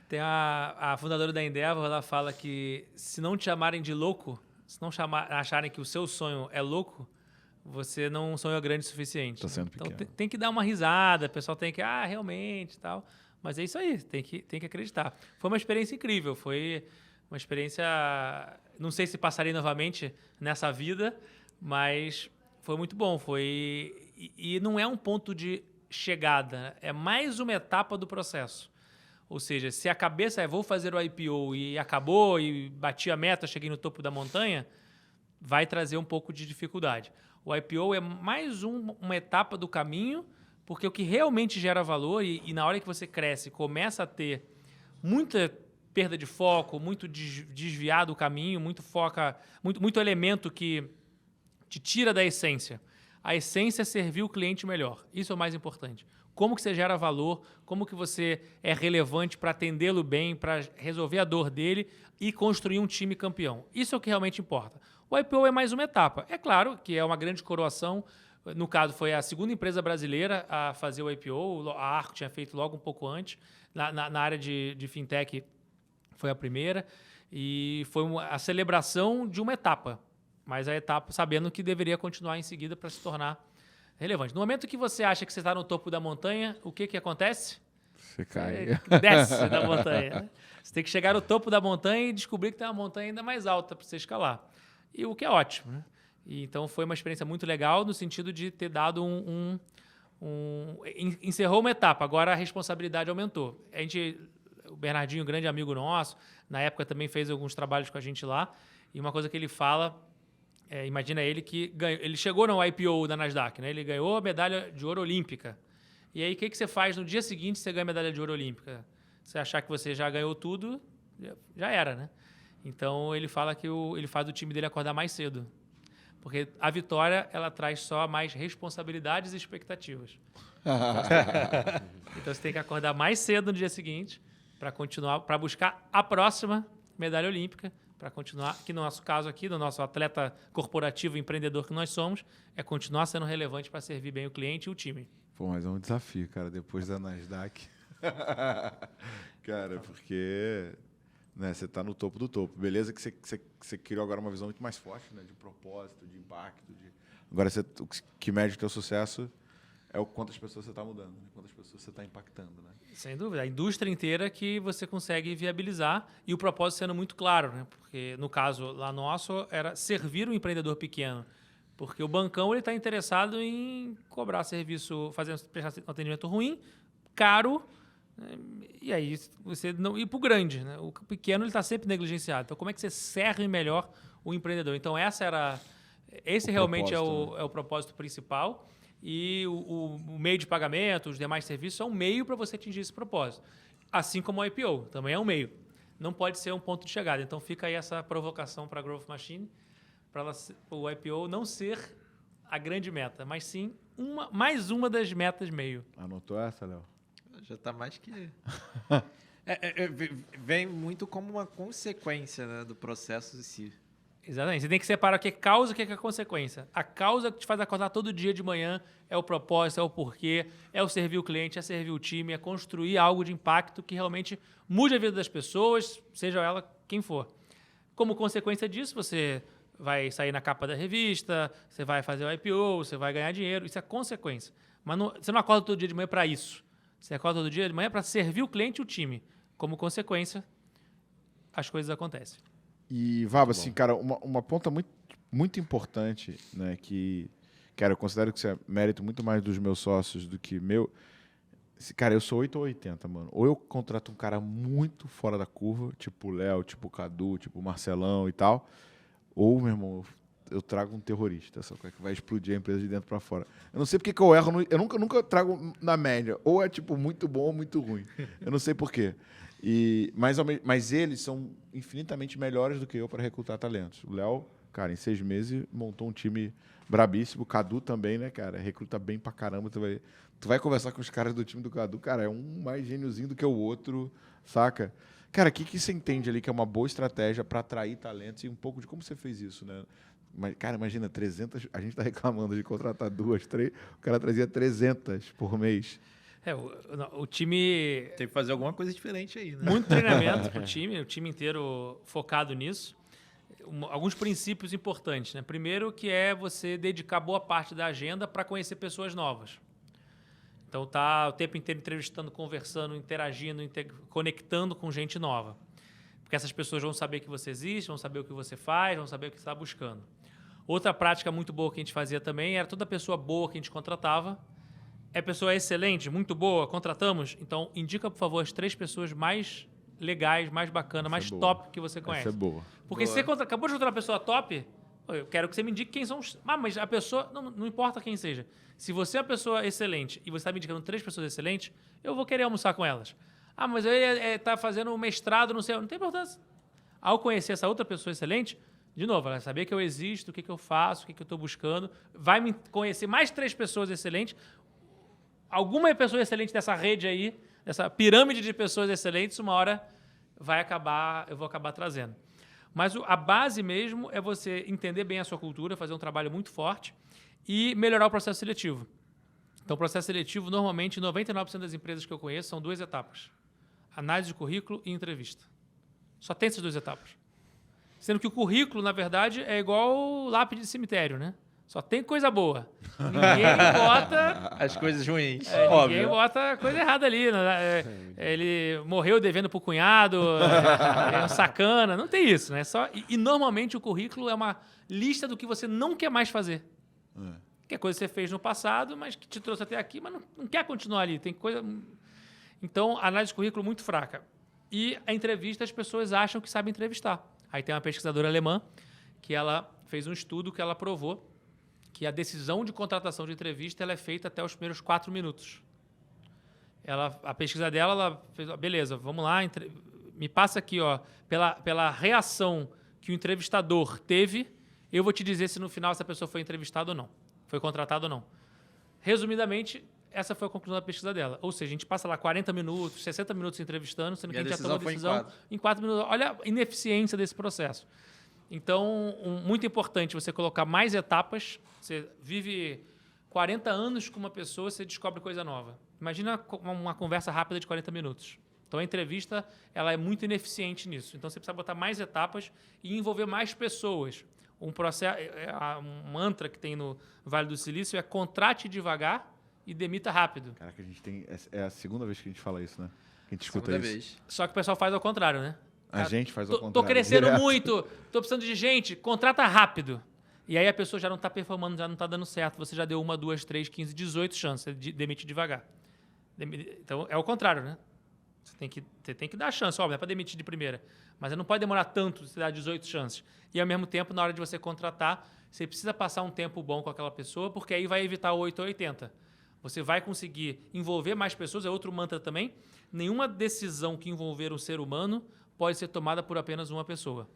B: Tem a fundadora da Endeavor, ela fala que se não te chamarem de louco, se não acharem que o seu sonho é louco, você não sonhou grande o suficiente.
A: Tá sendo
B: Então
A: pequeno.
B: tem que dar uma risada, o pessoal tem que, realmente, tal. Mas é isso aí, tem que acreditar. Foi uma experiência incrível, foi uma experiência... Não sei se passarei novamente nessa vida, mas foi muito bom. E não é um ponto de chegada, é mais uma etapa do processo. Ou seja, se a cabeça é vou fazer o IPO e acabou e bati a meta, cheguei no topo da montanha, vai trazer um pouco de dificuldade. O IPO é mais uma etapa do caminho, porque o que realmente gera valor e na hora que você cresce, começa a ter muita perda de foco, muito desviado o caminho, muito elemento que te tira da essência. A essência é servir o cliente melhor. Isso é o mais importante. Como que você gera valor, como que você é relevante para atendê-lo bem, para resolver a dor dele e construir um time campeão. Isso é o que realmente importa. O IPO é mais uma etapa. É claro que é uma grande coroação. No caso, foi a segunda empresa brasileira a fazer o IPO. A Arco tinha feito logo um pouco antes. Na área de fintech, foi a primeira. E foi a celebração de uma etapa. Mas a etapa sabendo que deveria continuar em seguida para se tornar relevante. No momento que você acha que você está no topo da montanha, o que acontece?
A: Você cai.
B: Você desce da montanha. Né? Você tem que chegar no topo da montanha e descobrir que tem uma montanha ainda mais alta para você escalar. E o que é ótimo. Né? E, então, foi uma experiência muito legal no sentido de ter dado encerrou uma etapa, agora a responsabilidade aumentou. O Bernardinho, grande amigo nosso, na época também fez alguns trabalhos com a gente lá, e uma coisa que ele fala... imagina ele que ganhou, ele chegou no IPO da Nasdaq, né? Ele ganhou a medalha de ouro olímpica. E aí, o que você faz no dia seguinte você ganha a medalha de ouro olímpica? Você achar que você já ganhou tudo, já era, né? Então, ele fala que ele faz o time dele acordar mais cedo. Porque a vitória, ela traz só mais responsabilidades e expectativas. Então, você tem que acordar mais cedo no dia seguinte para continuar, para buscar a próxima medalha olímpica, para continuar, que no nosso caso aqui, no nosso atleta corporativo empreendedor que nós somos, é continuar sendo relevante para servir bem o cliente e o time.
A: Pô, mas é um desafio, cara, depois da Nasdaq. Cara, porque né, você está no topo do topo. Beleza que você criou agora uma visão muito mais forte, né, de propósito, de impacto. Agora, o que mede o teu sucesso é o quantas pessoas você está mudando, né? Quantas pessoas você está impactando. Né?
B: Sem dúvida. A indústria inteira que você consegue viabilizar e o propósito sendo muito claro, né? Porque, no caso lá nosso, era servir o empreendedor pequeno. Porque o bancão está interessado em cobrar serviço, prestar um atendimento ruim, caro, né? E aí você não ir para o grande. Né? O pequeno está sempre negligenciado. Então, como é que você serve melhor o empreendedor? Então, esse realmente é o propósito principal. E o meio de pagamento, os demais serviços, são um meio para você atingir esse propósito. Assim como o IPO, também é um meio. Não pode ser um ponto de chegada. Então, fica aí essa provocação para a Growth Machine, para o IPO não ser a grande meta, mas sim mais uma das metas meio.
A: Anotou essa, Léo?
C: Já está mais que... vem muito como uma consequência, né, do processo em si.
B: Exatamente. Você tem que separar o que é causa e o que é consequência. A causa que te faz acordar todo dia de manhã é o propósito, é o porquê, é o servir o cliente, é servir o time, é construir algo de impacto que realmente mude a vida das pessoas, seja ela quem for. Como consequência disso, você vai sair na capa da revista, você vai fazer o IPO, você vai ganhar dinheiro. Isso é consequência. Mas você não acorda todo dia de manhã para isso. Você acorda todo dia de manhã para servir o cliente e o time. Como consequência, as coisas acontecem.
A: E, Vaba, assim, cara, uma ponta muito, muito importante, né, que, cara, eu considero que isso é mérito muito mais dos meus sócios do que meu. Cara, eu sou 8 ou 80, mano. Ou eu contrato um cara muito fora da curva, tipo o Léo, tipo o Cadu, tipo o Marcelão e tal, ou, meu irmão, eu trago um terrorista, só que vai explodir a empresa de dentro para fora. Eu não sei porque que eu erro, eu nunca trago na média. Ou é, tipo, muito bom ou muito ruim. Eu não sei por quê. Mas eles são infinitamente melhores do que eu para recrutar talentos. O Léo, cara, em 6 meses montou um time brabíssimo. O Cadu também, né, cara? Recruta bem pra caramba. Tu vai conversar com os caras do time do Cadu, cara, é um mais gêniozinho do que o outro, saca? Cara, o que você entende ali que é uma boa estratégia para atrair talentos e um pouco de como você fez isso, né? Mas, cara, imagina, 300... A gente tá reclamando de contratar 2, 3... O cara trazia 300 por mês.
B: O time...
C: Tem que fazer alguma coisa diferente aí, né?
B: Muito treinamento para o time inteiro focado nisso. Alguns princípios importantes, né? Primeiro, que é você dedicar boa parte da agenda para conhecer pessoas novas. Então, tá o tempo inteiro entrevistando, conversando, interagindo, conectando com gente nova. Porque essas pessoas vão saber que você existe, vão saber o que você faz, vão saber o que você está buscando. Outra prática muito boa que a gente fazia também era toda pessoa boa que a gente contratava, é pessoa excelente, muito boa, contratamos? Então, indica, por favor, as 3 pessoas mais legais, mais bacanas, mais top que você conhece.
A: Essa é boa.
B: Porque se você acabou de contratar uma pessoa top, eu quero que você me indique quem são os... mas a pessoa... Não importa quem seja. Se você é uma pessoa excelente e você está me indicando 3 pessoas excelentes, eu vou querer almoçar com elas. Mas ele está fazendo um mestrado, não sei... Não tem importância. Ao conhecer essa outra pessoa excelente, de novo, ela vai saber que eu existo, o que eu faço, o que eu estou buscando. Vai me conhecer mais 3 pessoas excelentes. Alguma pessoa excelente dessa rede aí, dessa pirâmide de pessoas excelentes, uma hora eu vou acabar trazendo. Mas a base mesmo é você entender bem a sua cultura, fazer um trabalho muito forte e melhorar o processo seletivo. Então, o processo seletivo, normalmente, 99% das empresas que eu conheço são 2 etapas. Análise de currículo e entrevista. Só tem essas 2 etapas. Sendo que o currículo, na verdade, é igual lápide de cemitério, né? Só tem coisa boa. Ninguém bota...
C: As coisas ruins.
B: Ninguém bota coisa errada ali. Né? Ele morreu devendo pro cunhado, é um sacana. Não tem isso, né? E normalmente o currículo é uma lista do que você não quer mais fazer. Que é coisa que você fez no passado, mas que te trouxe até aqui, mas não quer continuar ali. Tem coisa... Então, a análise de currículo muito fraca. E a entrevista, as pessoas acham que sabem entrevistar. Aí tem uma pesquisadora alemã que ela fez um estudo que ela provou que a decisão de contratação de entrevista ela é feita até os primeiros 4 minutos. A pesquisa dela, ela fez, beleza, vamos lá, me passa aqui, ó, pela reação que o entrevistador teve, eu vou te dizer se no final essa pessoa foi entrevistada ou não, foi contratada ou não. Resumidamente, essa foi a conclusão da pesquisa dela. Ou seja, a gente passa lá 40 minutos, 60 minutos entrevistando, sendo que a gente já tomou a decisão em 4 minutos. Olha a ineficiência desse processo. Então, muito importante você colocar mais etapas. Você vive 40 anos com uma pessoa, você descobre coisa nova. Imagina uma conversa rápida de 40 minutos. Então, a entrevista ela é muito ineficiente nisso. Então, você precisa botar mais etapas e envolver mais pessoas. Um mantra que tem no Vale do Silício é contrate devagar e demita rápido.
A: Caraca, a gente tem... É a segunda vez que a gente fala isso, né? Que a gente escuta isso.
C: Vez.
B: Só que o pessoal faz ao contrário, né?
A: A gente faz ao contrário.
B: Tô crescendo
A: direto.
B: muito, tô precisando de gente, contrata rápido. E aí a pessoa já não está performando, já não está dando certo. Você já deu 1, 2, 3, 15, 18 chances de demitir devagar. Então, é o contrário, né? Você tem que dar chance. Óbvio, é para demitir de primeira. Mas não pode demorar tanto, você dar 18 chances. E, ao mesmo tempo, na hora de você contratar, você precisa passar um tempo bom com aquela pessoa, porque aí vai evitar o 8 ou 80. Você vai conseguir envolver mais pessoas. É outro mantra também. Nenhuma decisão que envolver um ser humano pode ser tomada por apenas uma pessoa.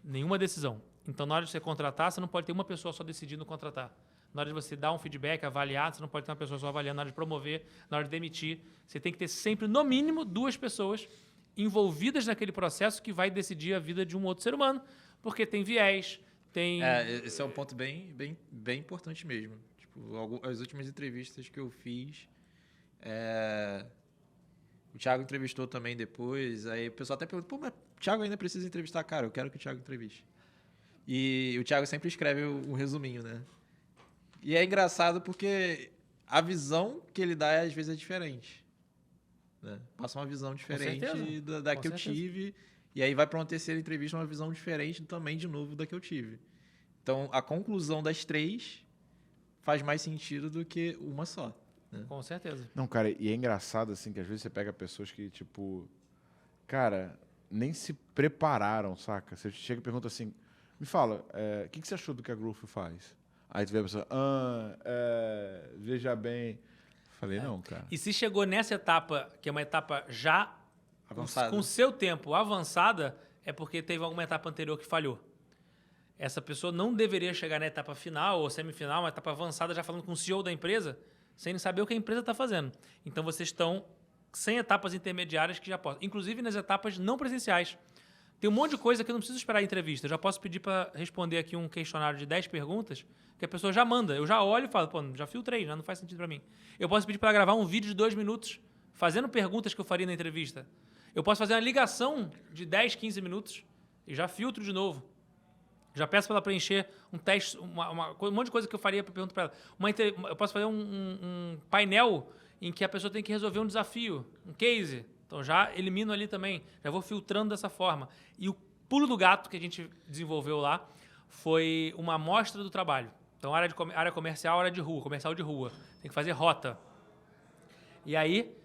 B: Nenhuma decisão. Então, na hora de você contratar, você não pode ter uma pessoa só decidindo contratar. Na hora de você dar um feedback, avaliar, você não pode ter uma pessoa só avaliando. Na hora de promover, na hora de demitir, você tem que ter sempre, no mínimo, 2 pessoas envolvidas naquele processo que vai decidir a vida de um outro ser humano, porque tem viés, tem...
C: Esse é um ponto bem importante mesmo. Tipo, as últimas entrevistas que eu fiz... O Thiago entrevistou também depois, aí o pessoal até pergunta, mas o Thiago ainda precisa entrevistar? Cara, eu quero que o Thiago entreviste. E o Thiago sempre escreve um resuminho, né? E é engraçado porque a visão que ele dá, às vezes, é diferente. Né? Passa uma visão diferente da que eu tive, e aí vai para uma terceira entrevista uma visão diferente também, de novo, da que eu tive. Então, a conclusão das 3 faz mais sentido do que uma só. Né?
B: Com certeza.
A: Não, cara, e é engraçado, assim, que às vezes você pega pessoas que, tipo... Cara, nem se prepararam, saca? Você chega e pergunta assim... Me fala, o que você achou do que a Growth faz? Aí tu vê a pessoa... veja bem... Falei, não, cara.
B: E se chegou nessa etapa, que é uma etapa já...
C: Avançada.
B: Com seu tempo avançada, é porque teve alguma etapa anterior que falhou. Essa pessoa não deveria chegar na etapa final ou semifinal, uma etapa avançada, já falando com o CEO da empresa... sem saber o que a empresa está fazendo. Então, vocês estão sem etapas intermediárias que já podem. Inclusive nas etapas não presenciais. Tem um monte de coisa que eu não preciso esperar a entrevista. Eu já posso pedir para responder aqui um questionário de 10 perguntas que a pessoa já manda. Eu já olho e falo, pô, já filtrei, já não faz sentido para mim. Eu posso pedir para gravar um vídeo de 2 minutos fazendo perguntas que eu faria na entrevista. Eu posso fazer uma ligação de 10, 15 minutos e já filtro de novo. Já peço para ela preencher um teste, um monte de coisa que eu faria para perguntar para ela. Eu posso fazer um painel em que a pessoa tem que resolver um desafio, um case. Então, já elimino ali também. Já vou filtrando dessa forma. E o pulo do gato que a gente desenvolveu lá foi uma amostra do trabalho. Então, área comercial, área de rua, comercial de rua. Tem que fazer rota. E aí,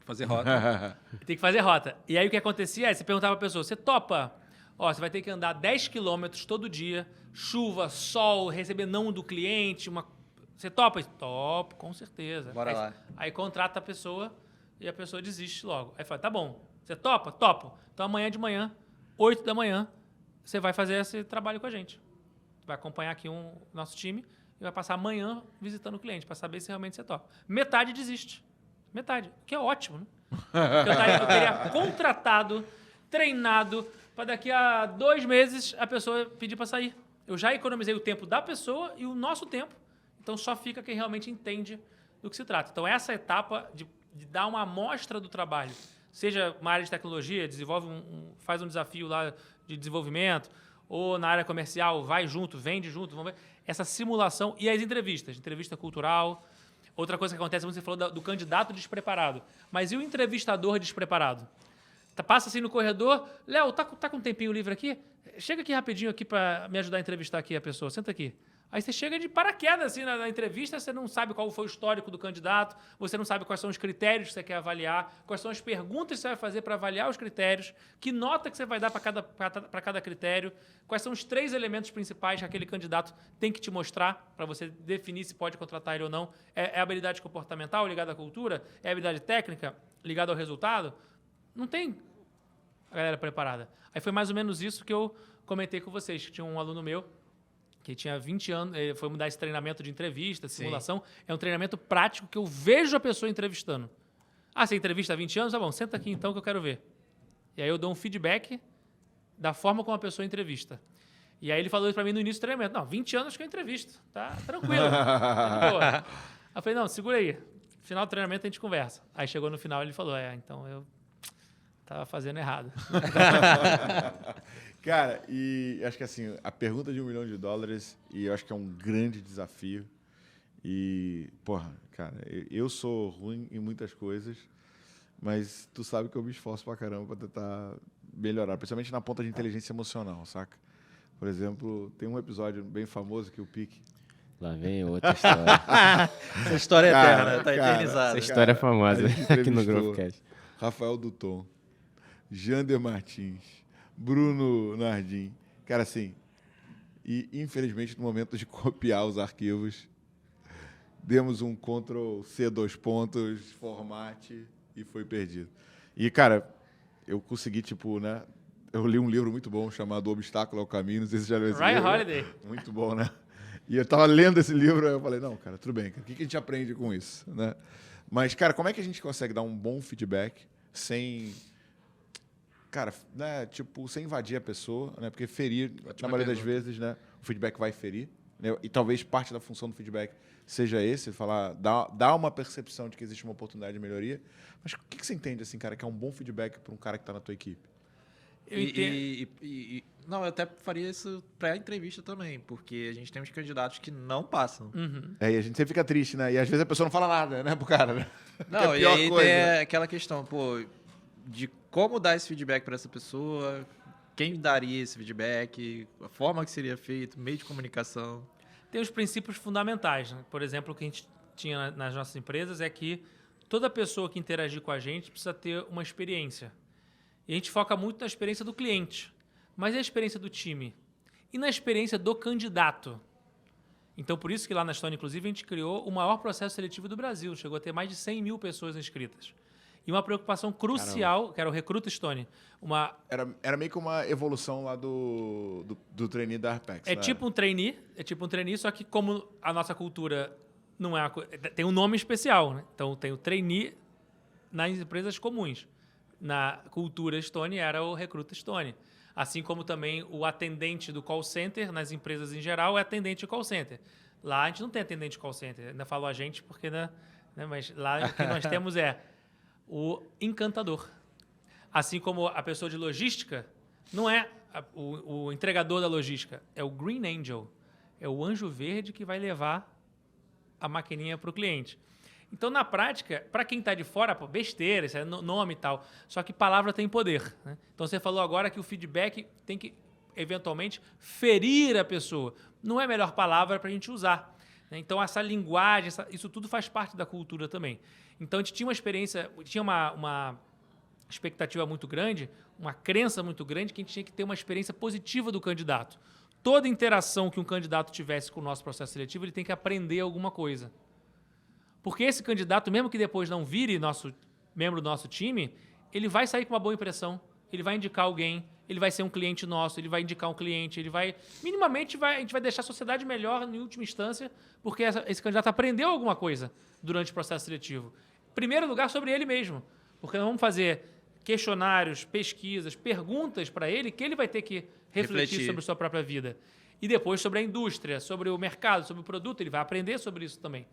C: Fazer rota.
B: tem que fazer rota. E aí o que acontecia é, você perguntava pra pessoa, você topa? Ó, você vai ter que andar 10 quilômetros todo dia, chuva, sol, receber não do cliente, você topa? Topo, com certeza.
C: Bora lá.
B: Aí contrata a pessoa e a pessoa desiste logo. Aí fala, tá bom, você topa? Topo. Então amanhã de manhã, 8 da manhã, você vai fazer esse trabalho com a gente. Vai acompanhar aqui nosso time e vai passar amanhã visitando o cliente para saber se realmente você topa. Metade desiste. Metade. O que é ótimo, né? Eu teria contratado, treinado, para daqui a 2 meses a pessoa pedir para sair. Eu já economizei o tempo da pessoa e o nosso tempo. Então só fica quem realmente entende do que se trata. Então essa etapa de dar uma amostra do trabalho, seja uma área de tecnologia, faz um desafio lá de desenvolvimento, ou na área comercial, vai junto, vende junto, vamos ver. Essa simulação e as entrevistas, entrevista cultural. Outra coisa que acontece, você falou do candidato despreparado. Mas e o entrevistador despreparado? Passa assim no corredor, Léo, tá com um tempinho livre aqui? Chega aqui rapidinho aqui para me ajudar a entrevistar aqui a pessoa. Senta aqui. Aí você chega de paraquedas assim na entrevista, você não sabe qual foi o histórico do candidato, você não sabe quais são os critérios que você quer avaliar, quais são as perguntas que você vai fazer para avaliar os critérios, que nota que você vai dar para cada critério, quais são os 3 elementos principais que aquele candidato tem que te mostrar para você definir se pode contratar ele ou não. É habilidade comportamental ligada à cultura? É habilidade técnica ligada ao resultado? Não tem a galera preparada. Aí foi mais ou menos isso que eu comentei com vocês, que tinha um aluno meu que tinha 20 anos, ele foi mudar esse treinamento de entrevista, simulação. Sim. É um treinamento prático que eu vejo a pessoa entrevistando. Ah, você entrevista há 20 anos? Tá bom, senta aqui então que eu quero ver. E aí eu dou um feedback da forma como a pessoa entrevista. E aí ele falou isso pra mim no início do treinamento. Não, 20 anos que eu entrevisto. Tá tranquilo. Tá de boa. Aí eu falei, não, segura aí. No final do treinamento a gente conversa. Aí chegou no final e ele falou, então eu tava fazendo errado.
A: Cara, e acho que assim, a pergunta de $1 milhão, e eu acho que é um grande desafio. E, porra, cara, eu sou ruim em muitas coisas, mas tu sabe que eu me esforço pra caramba pra tentar melhorar, principalmente na ponta de inteligência emocional, saca? Por exemplo, tem um episódio bem famoso que o Pique...
D: Lá vem outra história.
C: Essa história é eterna, tá eternizada.
D: Essa história é famosa aqui no Growthcast.
A: Rafael Duton, Jander Martins, Bruno Nardim. Cara, assim, e infelizmente no momento de copiar os arquivos, demos um Ctrl+C, formate, e foi perdido. E, cara, eu consegui, né? Eu li um livro muito bom chamado O Obstáculo ao Caminho, não sei se você já leu esse livro.
B: Ryan Holiday.
A: Muito bom, né? E eu tava lendo esse livro, aí eu falei, não, cara, tudo bem, cara, o que a gente aprende com isso, né? Mas, cara, como é que a gente consegue dar um bom feedback sem... Cara, né, sem invadir a pessoa, né? Porque ferir, na maioria das vezes, né, o feedback vai ferir. Né? E talvez parte da função do feedback seja esse, dar uma percepção de que existe uma oportunidade de melhoria. Mas o que você entende, assim, cara, que é um bom feedback para um cara que está na tua equipe?
C: Não, eu até faria isso pré-entrevista também, porque a gente tem uns candidatos que não passam.
B: Uhum.
A: E a gente sempre fica triste, né? E às vezes a pessoa não fala nada, né, pro cara, né?
C: Não, e aí tem aquela questão, de como dar esse feedback para essa pessoa, quem daria esse feedback, a forma que seria feito, meio de comunicação.
B: Tem os princípios fundamentais, né? Por exemplo, o que a gente tinha nas nossas empresas é que toda pessoa que interagir com a gente precisa ter uma experiência. E a gente foca muito na experiência do cliente. Mas e a experiência do time? E na experiência do candidato? Então, por isso que lá na Stone, inclusive, a gente criou o maior processo seletivo do Brasil. Chegou a ter mais de 100 mil pessoas inscritas. E uma preocupação crucial, Caramba. Que era o Recruta Stone.
A: Era meio que uma evolução lá do trainee da Arpex.
B: É tipo um trainee, só que como a nossa cultura não é tem um nome especial, né? Então tem o trainee nas empresas comuns. Na cultura Stone era o Recruta Stone. Assim como também o atendente do call center, nas empresas em geral, é atendente de call center. Lá a gente não tem atendente de call center. Ainda falo a gente porque, né? Mas lá o que nós temos é o encantador. Assim como a pessoa de logística não é o entregador da logística, é o Green Angel. É o anjo verde que vai levar a maquininha para o cliente. Então, na prática, para quem está de fora, besteira, isso é nome e tal. Só que palavra tem poder. Né? Então, você falou agora que o feedback tem que, eventualmente, ferir a pessoa. Não é a melhor palavra para a gente usar. né? Então, essa linguagem, isso tudo faz parte da cultura também. Então, a gente tinha uma experiência, tinha uma expectativa muito grande, uma crença muito grande que a gente tinha que ter uma experiência positiva do candidato. Toda interação que um candidato tivesse com o nosso processo seletivo, ele tem que aprender alguma coisa. Porque esse candidato, mesmo que depois não vire membro do nosso time, ele vai sair com uma boa impressão, ele vai indicar alguém, ele vai ser um cliente nosso, ele vai indicar um cliente, ele vai... Minimamente, a gente vai deixar a sociedade melhor em última instância, porque esse candidato aprendeu alguma coisa durante o processo seletivo. Em primeiro lugar, sobre ele mesmo. Porque nós vamos fazer questionários, pesquisas, perguntas para ele que ele vai ter que refletir sobre a sua própria vida. E depois sobre a indústria, sobre o mercado, sobre o produto, ele vai aprender sobre isso também.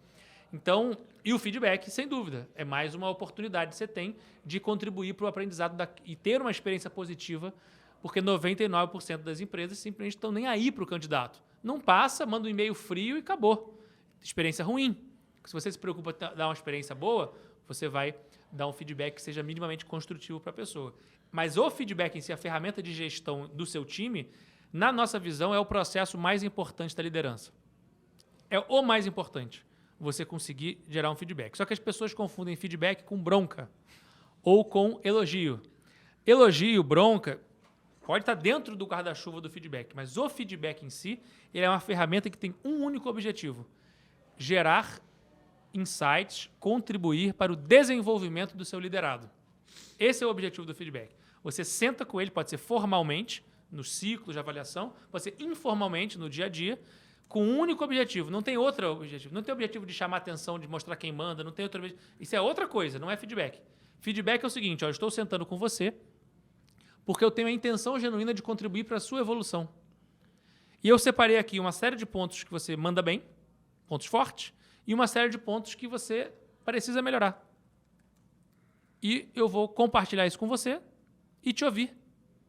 B: Então, e o feedback, sem dúvida, é mais uma oportunidade que você tem de contribuir para o aprendizado e ter uma experiência positiva, porque 99% das empresas simplesmente estão nem aí para o candidato. Não passa, manda um e-mail frio e acabou. Experiência ruim. Se você se preocupa em dar uma experiência boa, você vai dar um feedback que seja minimamente construtivo para a pessoa. Mas o feedback em si, a ferramenta de gestão do seu time, na nossa visão, é o processo mais importante da liderança. É o mais importante, você conseguir gerar um feedback. Só que as pessoas confundem feedback com bronca ou com elogio. Elogio, bronca, pode estar dentro do guarda-chuva do feedback, mas o feedback em si, ele é uma ferramenta que tem um único objetivo: gerar insights, contribuir para o desenvolvimento do seu liderado. Esse é o objetivo do feedback. Você senta com ele, pode ser formalmente, nos ciclos de avaliação, pode ser informalmente, no dia a dia, com um único objetivo. Não tem outro objetivo. Não tem objetivo de chamar atenção, de mostrar quem manda, não tem outro objetivo. Isso é outra coisa, não é feedback. Feedback é o seguinte: eu estou sentando com você porque eu tenho a intenção genuína de contribuir para a sua evolução. E eu separei aqui uma série de pontos que você manda bem, pontos fortes, e uma série de pontos que você precisa melhorar. E eu vou compartilhar isso com você e te ouvir.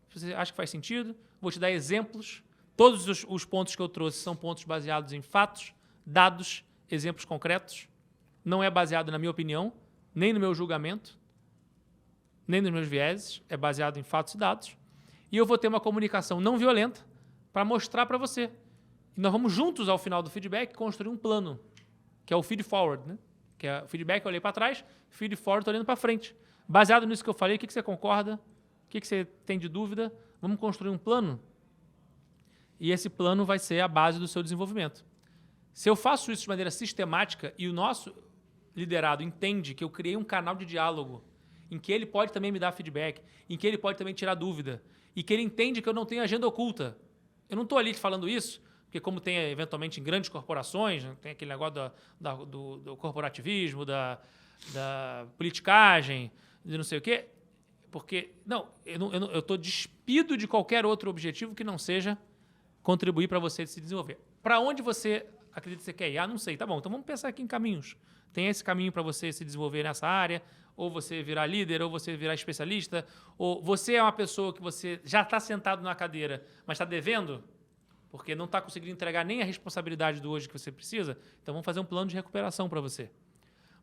B: Se você acha que faz sentido, vou te dar exemplos. Todos os pontos que eu trouxe são pontos baseados em fatos, dados, exemplos concretos. Não é baseado na minha opinião, nem no meu julgamento, nem nos meus vieses. É baseado em fatos e dados. E eu vou ter uma comunicação não violenta para mostrar para você. E nós vamos juntos, ao final do feedback, construir um plano, que é o feed forward, né? Que é o feedback, eu olhei para trás, feed forward, estou olhando para frente. Baseado nisso que eu falei, o que você concorda? O que você tem de dúvida? Vamos construir um plano? E esse plano vai ser a base do seu desenvolvimento. Se eu faço isso de maneira sistemática e o nosso liderado entende que eu criei um canal de diálogo em que ele pode também me dar feedback, em que ele pode também tirar dúvida, e que ele entende que eu não tenho agenda oculta. Eu não estou ali te falando isso, porque como tem eventualmente em grandes corporações, tem aquele negócio do corporativismo, da politicagem, de não sei o quê, porque, eu estou despido de qualquer outro objetivo que não seja contribuir para você se desenvolver. Para onde você acredita que você quer ir? Não sei. Tá bom, então vamos pensar aqui em caminhos. Tem esse caminho para você se desenvolver nessa área, ou você virar líder, ou você virar especialista, ou você é uma pessoa que você já está sentado na cadeira, mas está devendo, porque não está conseguindo entregar nem a responsabilidade do hoje que você precisa, então vamos fazer um plano de recuperação para você.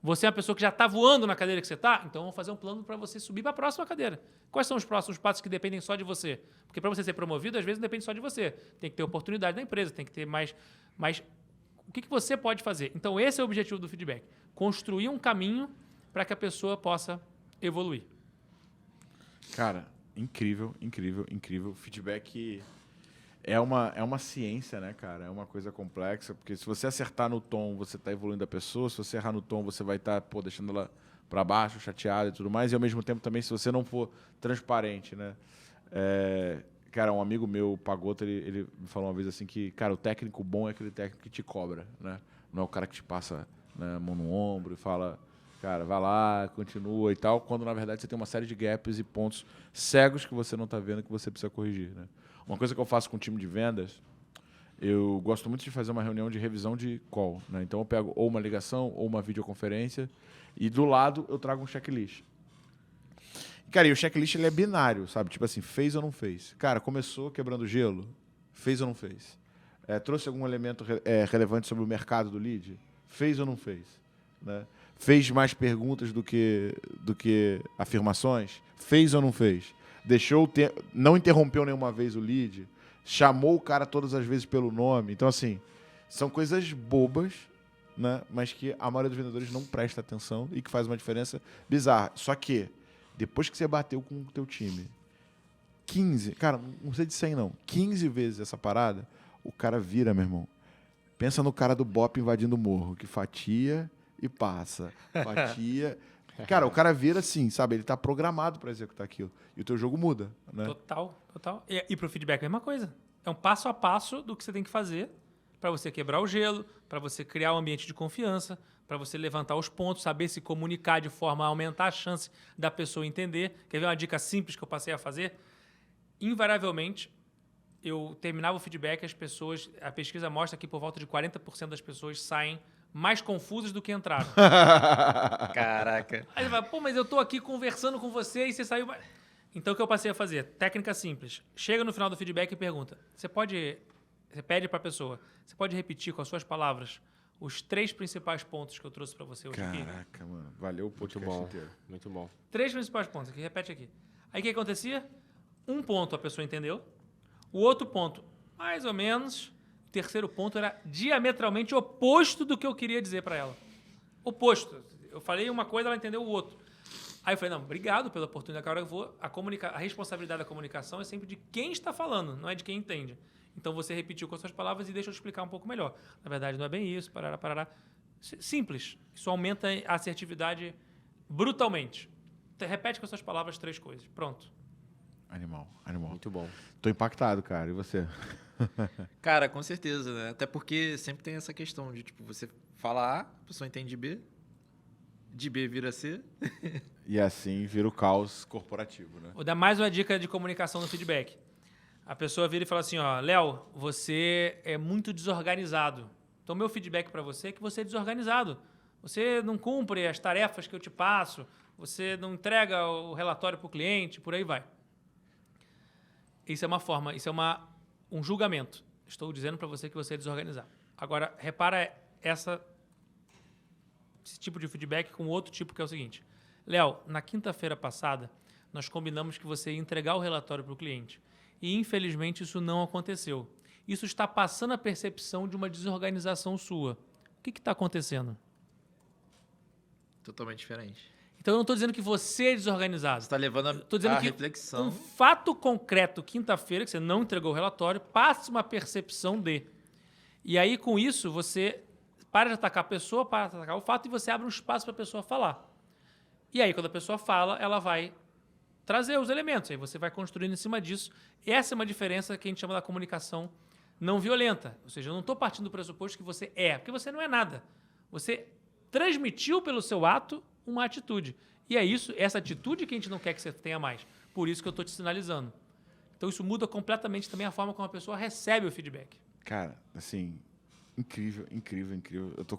B: Você é uma pessoa que já está voando na cadeira que você está, então vamos fazer um plano para você subir para a próxima cadeira. Quais são os próximos passos que dependem só de você? Porque para você ser promovido, às vezes não depende só de você. Tem que ter oportunidade na empresa, tem que ter mais o que você pode fazer? Então esse é o objetivo do feedback. Construir um caminho para que a pessoa possa evoluir.
A: Cara, incrível, incrível, incrível. Feedback é uma ciência, né, cara? É uma coisa complexa, porque se você acertar no tom, você está evoluindo a pessoa. Se você errar no tom, você vai estar deixando ela para baixo, chateada e tudo mais. E, ao mesmo tempo, também, se você não for transparente, né? Cara, um amigo meu, o Pagotto, ele me falou uma vez assim que, cara, o técnico bom é aquele técnico que te cobra, né? Não é o cara que te passa, né, a mão no ombro e fala, cara, vai lá, continua e tal, quando, na verdade, você tem uma série de gaps e pontos cegos que você não está vendo que você precisa corrigir, né? Uma coisa que eu faço com o time de vendas, eu gosto muito de fazer uma reunião de revisão de call, né? Então, eu pego ou uma ligação ou uma videoconferência e, do lado, eu trago um checklist. Cara, e o checklist ele é binário, sabe? Tipo assim, fez ou não fez? Cara, começou quebrando gelo? Fez ou não fez? Trouxe algum elemento relevante sobre o mercado do lead? Fez ou não fez? Né? Fez mais perguntas do que afirmações? Fez ou não fez? Não interrompeu nenhuma vez o lead? Chamou o cara todas as vezes pelo nome? Então, assim, são coisas bobas, né? Mas que a maioria dos vendedores não presta atenção e que faz uma diferença bizarra. Só que, depois que você bateu com o teu time 15, cara, não sei de 100 não, 15 vezes essa parada, o cara vira, meu irmão. Pensa no cara do Bop invadindo o morro, que fatia e passa. Fatia. Cara, o cara vira assim, sabe? Ele tá programado para executar aquilo. E o teu jogo muda, né?
B: Total. E pro feedback é a mesma coisa. É um passo a passo do que você tem que fazer para você quebrar o gelo, para você criar um ambiente de confiança, para você levantar os pontos, saber se comunicar de forma a aumentar a chance da pessoa entender. Quer ver uma dica simples que eu passei a fazer? Invariavelmente, eu terminava o feedback, a pesquisa mostra que por volta de 40% das pessoas saem mais confusas do que entraram.
C: Caraca.
B: Aí você vai, pô, mas eu tô aqui conversando com você e você saiu... Então, o que eu passei a fazer? Técnica simples. Chega no final do feedback e pergunta. Você pede para a pessoa, você pode repetir com as suas palavras os 3 principais pontos que eu trouxe para você hoje aqui?
A: Caraca, mano. Valeu o podcast
D: Muito bom,
A: inteiro.
D: muito bom.
B: 3 principais pontos aqui, repete aqui. Aí o que acontecia? Um ponto a pessoa entendeu, o outro ponto, mais ou menos, o terceiro ponto era diametralmente oposto do que eu queria dizer para ela. Oposto. Eu falei uma coisa, ela entendeu o outro. Aí eu falei, não, obrigado pela oportunidade, agora eu vou... A responsabilidade da comunicação é sempre de quem está falando, não é de quem entende. Então você repetiu com as suas palavras e deixa eu explicar um pouco melhor. Na verdade, não é bem isso, parará. Simples. Isso aumenta a assertividade brutalmente. Repete com as suas palavras 3 coisas. Pronto.
A: Animal.
D: Muito bom.
A: Tô impactado, cara. E você?
C: Cara, com certeza, né? Até porque sempre tem essa questão de, tipo, você fala A, a pessoa entende B, de B vira C.
A: E assim vira o caos corporativo, né?
B: Vou dar mais uma dica de comunicação no feedback. A pessoa vira e fala assim, ó, Léo, você é muito desorganizado. Então, meu feedback para você é que você é desorganizado. Você não cumpre as tarefas que eu te passo, você não entrega o relatório para o cliente, por aí vai. Isso é uma forma, um julgamento. Estou dizendo para você que você é desorganizado. Agora, repara esse tipo de feedback com outro tipo, que é o seguinte. Léo, na quinta-feira passada, nós combinamos que você ia entregar o relatório para o cliente. E, infelizmente, isso não aconteceu. Isso está passando a percepção de uma desorganização sua. O que está acontecendo?
C: Totalmente diferente.
B: Então, eu não estou dizendo que você é desorganizado.
C: Você está levando a reflexão.
B: Um fato concreto, quinta-feira, que você não entregou o relatório, passa uma percepção de. E aí, com isso, você para de atacar a pessoa, para de atacar o fato, e você abre um espaço para a pessoa falar. E aí, quando a pessoa fala, ela vai trazer os elementos. Aí você vai construindo em cima disso. Essa é uma diferença que a gente chama da comunicação não violenta. Ou seja, eu não estou partindo do pressuposto que você é, porque você não é nada. Você transmitiu pelo seu ato uma atitude. E é isso, essa atitude que a gente não quer que você tenha mais. Por isso que eu estou te sinalizando. Então isso muda completamente também a forma como a pessoa recebe o feedback.
A: Cara, assim, incrível. Eu tô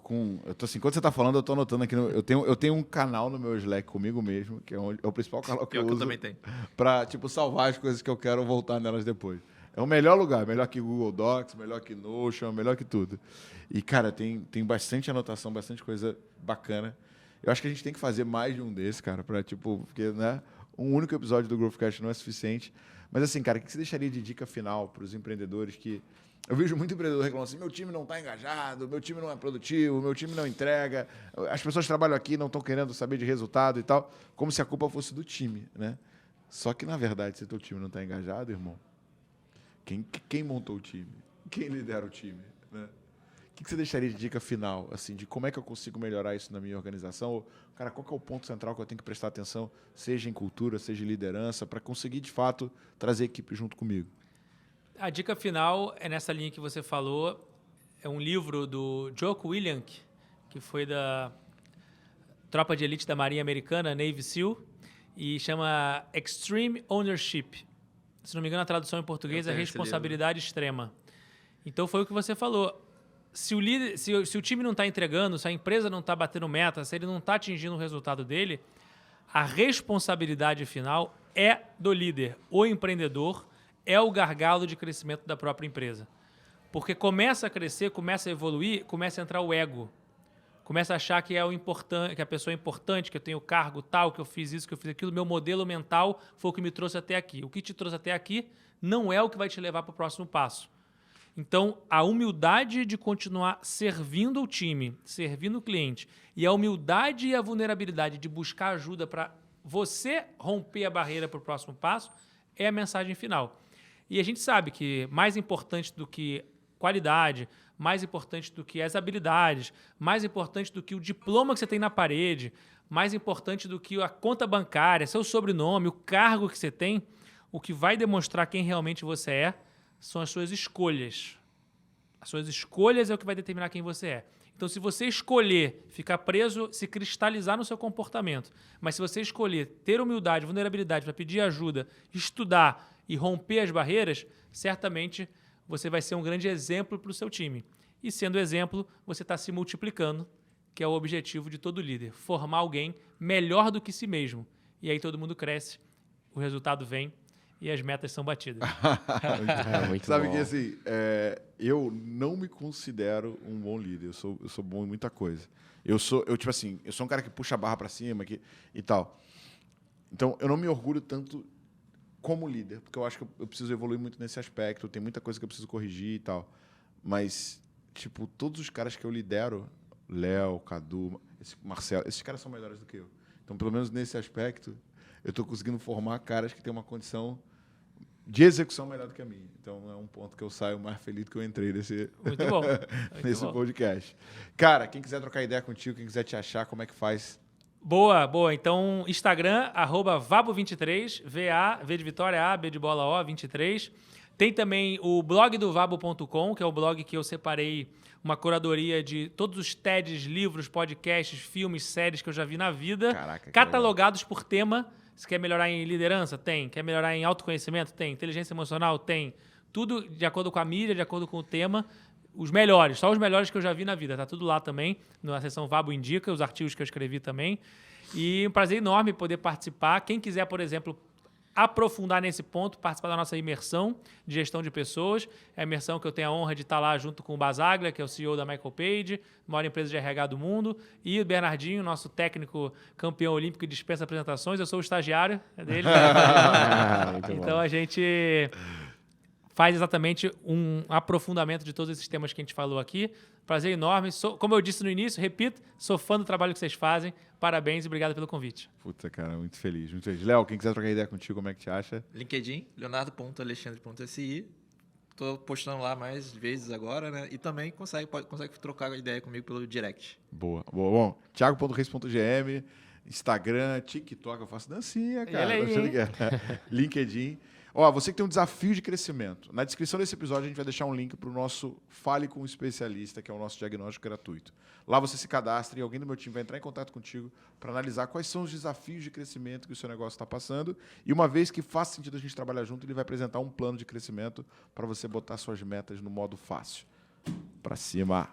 A: assim, quando você tá falando, eu tô anotando aqui. Eu tenho um canal no meu Slack comigo mesmo, que é o principal canal que eu uso.
C: Eu também tenho.
A: Pra, tipo, salvar as coisas que eu quero voltar nelas depois. É o melhor lugar, melhor que Google Docs, melhor que Notion, melhor que tudo. E, cara, tem bastante anotação, bastante coisa bacana. Eu acho que a gente tem que fazer mais de um desses, cara, pra, tipo, porque, né, um único episódio do Growthcast não é suficiente. Mas, assim, cara, o que você deixaria de dica final para os empreendedores que... Eu vejo muito empreendedor reclamando assim, meu time não está engajado, meu time não é produtivo, meu time não entrega, as pessoas que trabalham aqui não estão querendo saber de resultado e tal, como se a culpa fosse do time, né? Só que, na verdade, se o teu time não está engajado, irmão, quem montou o time? Quem lidera o time? Né? O que você deixaria de dica final, assim, de como é que eu consigo melhorar isso na minha organização? Ou, cara, qual que é o ponto central que eu tenho que prestar atenção, seja em cultura, seja em liderança, para conseguir, de fato, trazer a equipe junto comigo?
B: A dica final é nessa linha que você falou. É um livro do Jocko Willink, que foi da tropa de elite da Marinha Americana, Navy SEAL, e chama Extreme Ownership. Se não me engano, a tradução em português é responsabilidade extrema. Então, foi o que você falou. Se o time não está entregando, se a empresa não está batendo meta, se ele não está atingindo o resultado dele, a responsabilidade final é do líder. O empreendedor é o gargalo de crescimento da própria empresa. Porque começa a crescer, começa a evoluir, começa a entrar o ego. Começa a achar que é o importante, que a pessoa é importante, que eu tenho cargo tal, que eu fiz isso, que eu fiz aquilo. Meu modelo mental foi o que me trouxe até aqui. O que te trouxe até aqui não é o que vai te levar para o próximo passo. Então, a humildade de continuar servindo o time, servindo o cliente, e a humildade e a vulnerabilidade de buscar ajuda para você romper a barreira para o próximo passo é a mensagem final. E a gente sabe que mais importante do que qualidade, mais importante do que as habilidades, mais importante do que o diploma que você tem na parede, mais importante do que a conta bancária, seu sobrenome, o cargo que você tem, o que vai demonstrar quem realmente você é são as suas escolhas. As suas escolhas é o que vai determinar quem você é. Então, se você escolher ficar preso, se cristalizar no seu comportamento, mas se você escolher ter humildade, vulnerabilidade para pedir ajuda, estudar e romper as barreiras, certamente você vai ser um grande exemplo para o seu time. E sendo exemplo, você está se multiplicando, que é o objetivo de todo líder. Formar alguém melhor do que si mesmo. E aí todo mundo cresce, o resultado vem e as metas são batidas.
D: Muito
A: Sabe
D: bom.
A: que assim, eu não me considero um bom líder. Eu sou bom em muita coisa. Eu sou um cara que puxa a barra para cima e tal. Então, eu não me orgulho tanto como líder, porque eu acho que eu preciso evoluir muito nesse aspecto. Tem muita coisa que eu preciso corrigir e tal. Mas, tipo, todos os caras que eu lidero, Léo, Cadu, Marcelo, esses caras são melhores do que eu. Então, pelo menos nesse aspecto, eu estou conseguindo formar caras que têm uma condição de execução melhor do que a minha. Então, é um ponto que eu saio mais feliz do que eu entrei nesse,
B: Muito bom.
A: nesse podcast. Cara, quem quiser trocar ideia contigo, quem quiser te achar, como é que faz?
B: Boa, boa. Então, Instagram, @vabo23, V de Vitória, A, B de bola O, 23. Tem também o blog do vabo.com, que é o blog que eu separei uma curadoria de todos os TEDs, livros, podcasts, filmes, séries que eu já vi na vida.
A: Caraca, que
B: catalogados por tema. Se quer melhorar em liderança? Tem. Quer melhorar em autoconhecimento? Tem. Inteligência emocional? Tem. Tudo de acordo com a mídia, de acordo com o tema. Os melhores, só os melhores que eu já vi na vida. Tá tudo lá também, na seção Vabo Indica, os artigos que eu escrevi também. E um prazer enorme poder participar. Quem quiser, por exemplo, aprofundar nesse ponto, participar da nossa imersão de gestão de pessoas. É a imersão que eu tenho a honra de estar lá junto com o Basaglia, que é o CEO da Michael Page, maior empresa de RH do mundo, e o Bernardinho, nosso técnico campeão olímpico e dispensa apresentações. Eu sou o estagiário dele. Então a gente faz exatamente um aprofundamento de todos esses temas que a gente falou aqui. Prazer enorme. Como eu disse no início, repito, sou fã do trabalho que vocês fazem. Parabéns e obrigado pelo convite.
A: Puta, cara, muito feliz, muito feliz. Léo, quem quiser trocar ideia contigo, como é que te acha?
C: LinkedIn, leonardo.alexandre.si. Estou postando lá mais vezes agora, né? E também consegue trocar ideia comigo pelo direct.
A: Boa, boa. Bom, thiago.reis.gm, Instagram, TikTok, eu faço dancinha, cara.
B: Ele aí,
A: LinkedIn. Ó, você que tem um desafio de crescimento. Na descrição desse episódio a gente vai deixar um link para o nosso Fale com um Especialista, que é o nosso diagnóstico gratuito. Lá você se cadastra e alguém do meu time vai entrar em contato contigo para analisar quais são os desafios de crescimento que o seu negócio está passando. E uma vez que faz sentido a gente trabalhar junto, ele vai apresentar um plano de crescimento para você botar suas metas no modo fácil. Para cima!